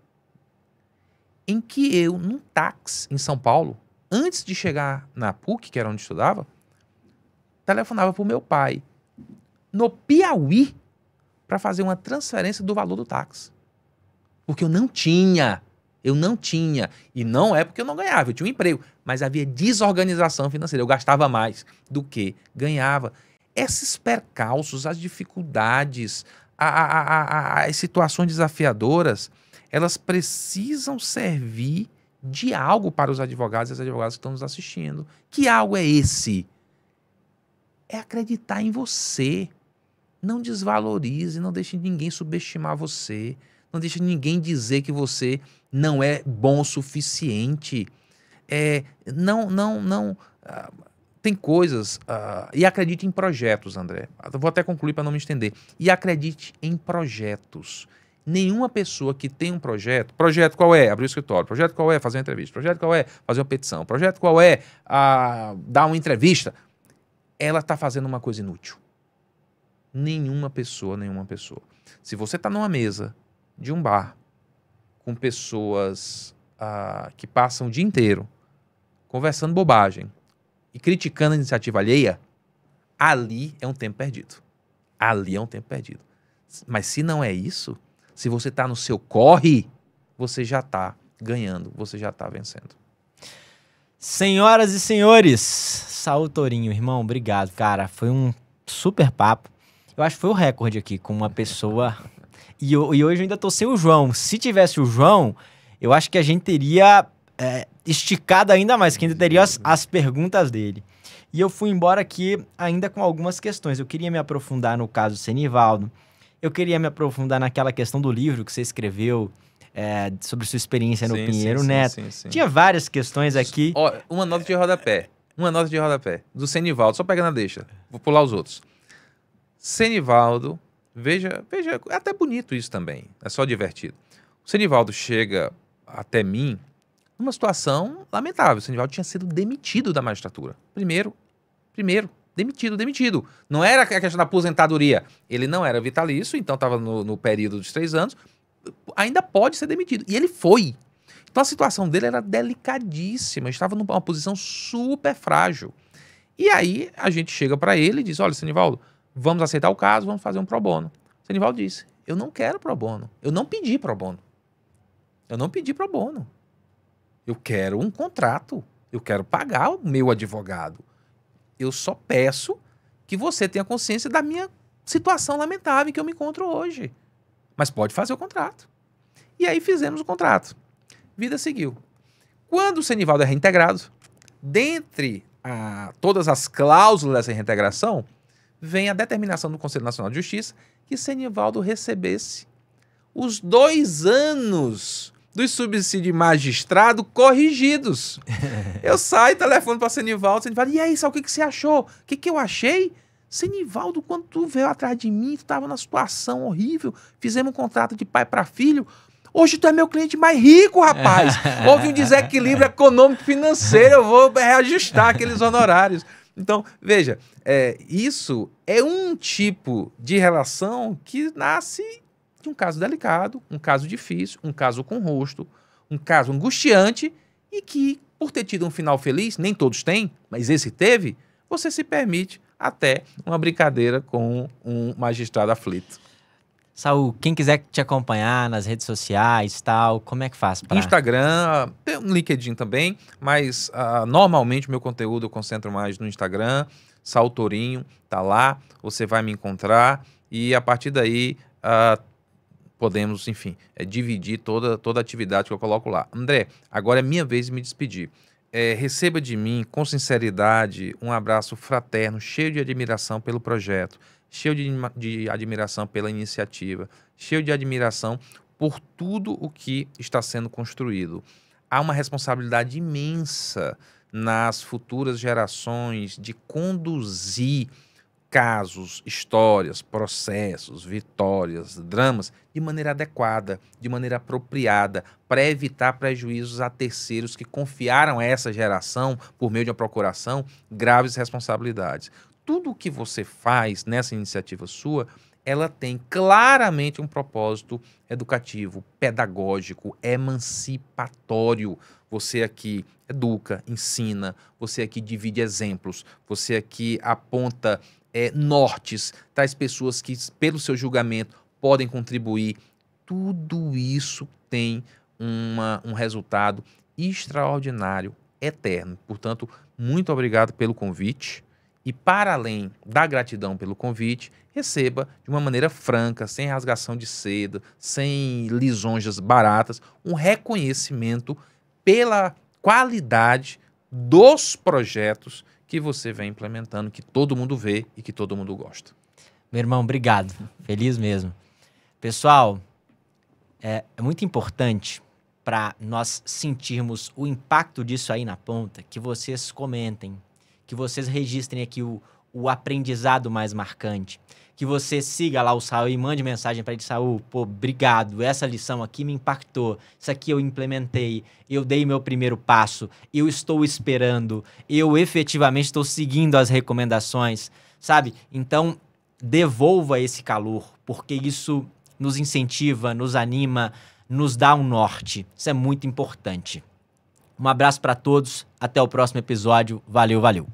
em que eu, num táxi em São Paulo, antes de chegar na PUC, que era onde estudava, telefonava para o meu pai, no Piauí, para fazer uma transferência do valor do táxi. Porque eu não tinha. E não é porque eu não ganhava, eu tinha um emprego. Mas havia desorganização financeira. Eu gastava mais do que ganhava. Esses percalços, as dificuldades, as situações desafiadoras, elas precisam servir de algo para os advogados e as advogadas que estão nos assistindo. Que algo é esse? É acreditar em você. Não desvalorize, não deixe ninguém subestimar você. Não deixe ninguém dizer que você não é bom o suficiente. Tem coisas... e acredite em projetos, André. Eu vou até concluir para não me estender. E acredite em projetos. Nenhuma pessoa que tem um projeto... Projeto qual é? Abrir o escritório. Projeto qual é? Fazer uma entrevista. Projeto qual é? Fazer uma petição. Projeto qual é? Dar uma entrevista. Ela está fazendo uma coisa inútil. Nenhuma pessoa. Se você está numa mesa de um bar com pessoas que passam o dia inteiro conversando bobagem e criticando a iniciativa alheia, ali é um tempo perdido. Mas se não é isso, se você está no seu corre, você já está ganhando, você já está vencendo.
Senhoras e senhores, Saul Tourinho, irmão, obrigado, cara. Foi um super papo. Eu acho que foi o recorde aqui com uma pessoa... E hoje eu ainda tô sem o João. Se tivesse o João, eu acho que a gente teria esticado ainda mais, que ainda teria as perguntas dele. E eu fui embora aqui ainda com algumas questões. Eu queria me aprofundar no caso Senivaldo. Eu queria me aprofundar naquela questão do livro que você escreveu, sobre sua experiência no Pinheiro Neto. Sim. Tinha várias questões aqui.
Uma nota de rodapé. Do Senivaldo, só pegando a deixa. Vou pular os outros. Senivaldo... Veja, é até bonito isso também, é só divertido. O Senivaldo chega até mim numa situação lamentável. O Senivaldo tinha sido demitido da magistratura. Primeiro, demitido. Não era a questão da aposentadoria. Ele não era vitalício, então estava no período dos 3 anos. Ainda pode ser demitido. E ele foi. Então a situação dele era delicadíssima, estava numa posição super frágil. E aí a gente chega para ele e diz, olha, Senivaldo, vamos aceitar o caso, vamos fazer um pro bono. O Senivaldo disse, eu não quero pro bono. Eu não pedi pro bono. Eu quero um contrato. Eu quero pagar o meu advogado. Eu só peço que você tenha consciência da minha situação lamentável em que eu me encontro hoje. Mas pode fazer o contrato. E aí fizemos o contrato. Vida seguiu. Quando o Senivaldo é reintegrado, dentre todas as cláusulas dessa reintegração, vem a determinação do Conselho Nacional de Justiça que Senivaldo recebesse os 2 anos dos subsídios de magistrado corrigidos. Eu saio, telefono para Senivaldo, e aí, sabe o que você achou? O que eu achei? Senivaldo, quando tu veio atrás de mim, tu estava numa situação horrível, fizemos um contrato de pai para filho, hoje tu é meu cliente mais rico, rapaz. Houve um desequilíbrio econômico financeiro, eu vou reajustar aqueles honorários. Então, veja, isso é um tipo de relação que nasce de um caso delicado, um caso difícil, um caso com rosto, um caso angustiante e que, por ter tido um final feliz, nem todos têm, mas esse teve, você se permite até uma brincadeira com um magistrado aflito.
Saul, quem quiser te acompanhar nas redes sociais, tal, como é que faz?
Instagram, tem um LinkedIn também, mas normalmente o meu conteúdo eu concentro mais no Instagram, Saul Tourinho, tá lá, você vai me encontrar e a partir daí podemos, enfim, dividir toda a atividade que eu coloco lá. André, agora é minha vez de me despedir. Receba de mim, com sinceridade, um abraço fraterno, cheio de admiração pelo projeto, cheio de admiração pela iniciativa, cheio de admiração por tudo o que está sendo construído. Há uma responsabilidade imensa nas futuras gerações de conduzir casos, histórias, processos, vitórias, dramas, de maneira adequada, de maneira apropriada, para evitar prejuízos a terceiros que confiaram a essa geração, por meio de uma procuração, graves responsabilidades. Tudo o que você faz nessa iniciativa sua, ela tem claramente um propósito educativo, pedagógico, emancipatório. Você aqui educa, ensina, você aqui divide exemplos, você aqui aponta nortes, traz pessoas que, pelo seu julgamento, podem contribuir. Tudo isso tem um resultado extraordinário, eterno. Portanto, muito obrigado pelo convite. E, para além da gratidão pelo convite, receba de uma maneira franca, sem rasgação de seda, sem lisonjas baratas, um reconhecimento pela qualidade dos projetos que você vem implementando, que todo mundo vê e que todo mundo gosta.
Meu irmão, obrigado. Feliz mesmo. Pessoal, é muito importante para nós sentirmos o impacto disso aí na ponta, que vocês comentem, que vocês registrem aqui o aprendizado mais marcante, que você siga lá o Saul e mande mensagem para ele: Saul, pô, obrigado, essa lição aqui me impactou, isso aqui eu implementei, eu dei meu primeiro passo, eu estou esperando, eu efetivamente estou seguindo as recomendações, sabe? Então, devolva esse calor, porque isso nos incentiva, nos anima, nos dá um norte. Isso é muito importante. Um abraço para todos, até o próximo episódio. Valeu, valeu.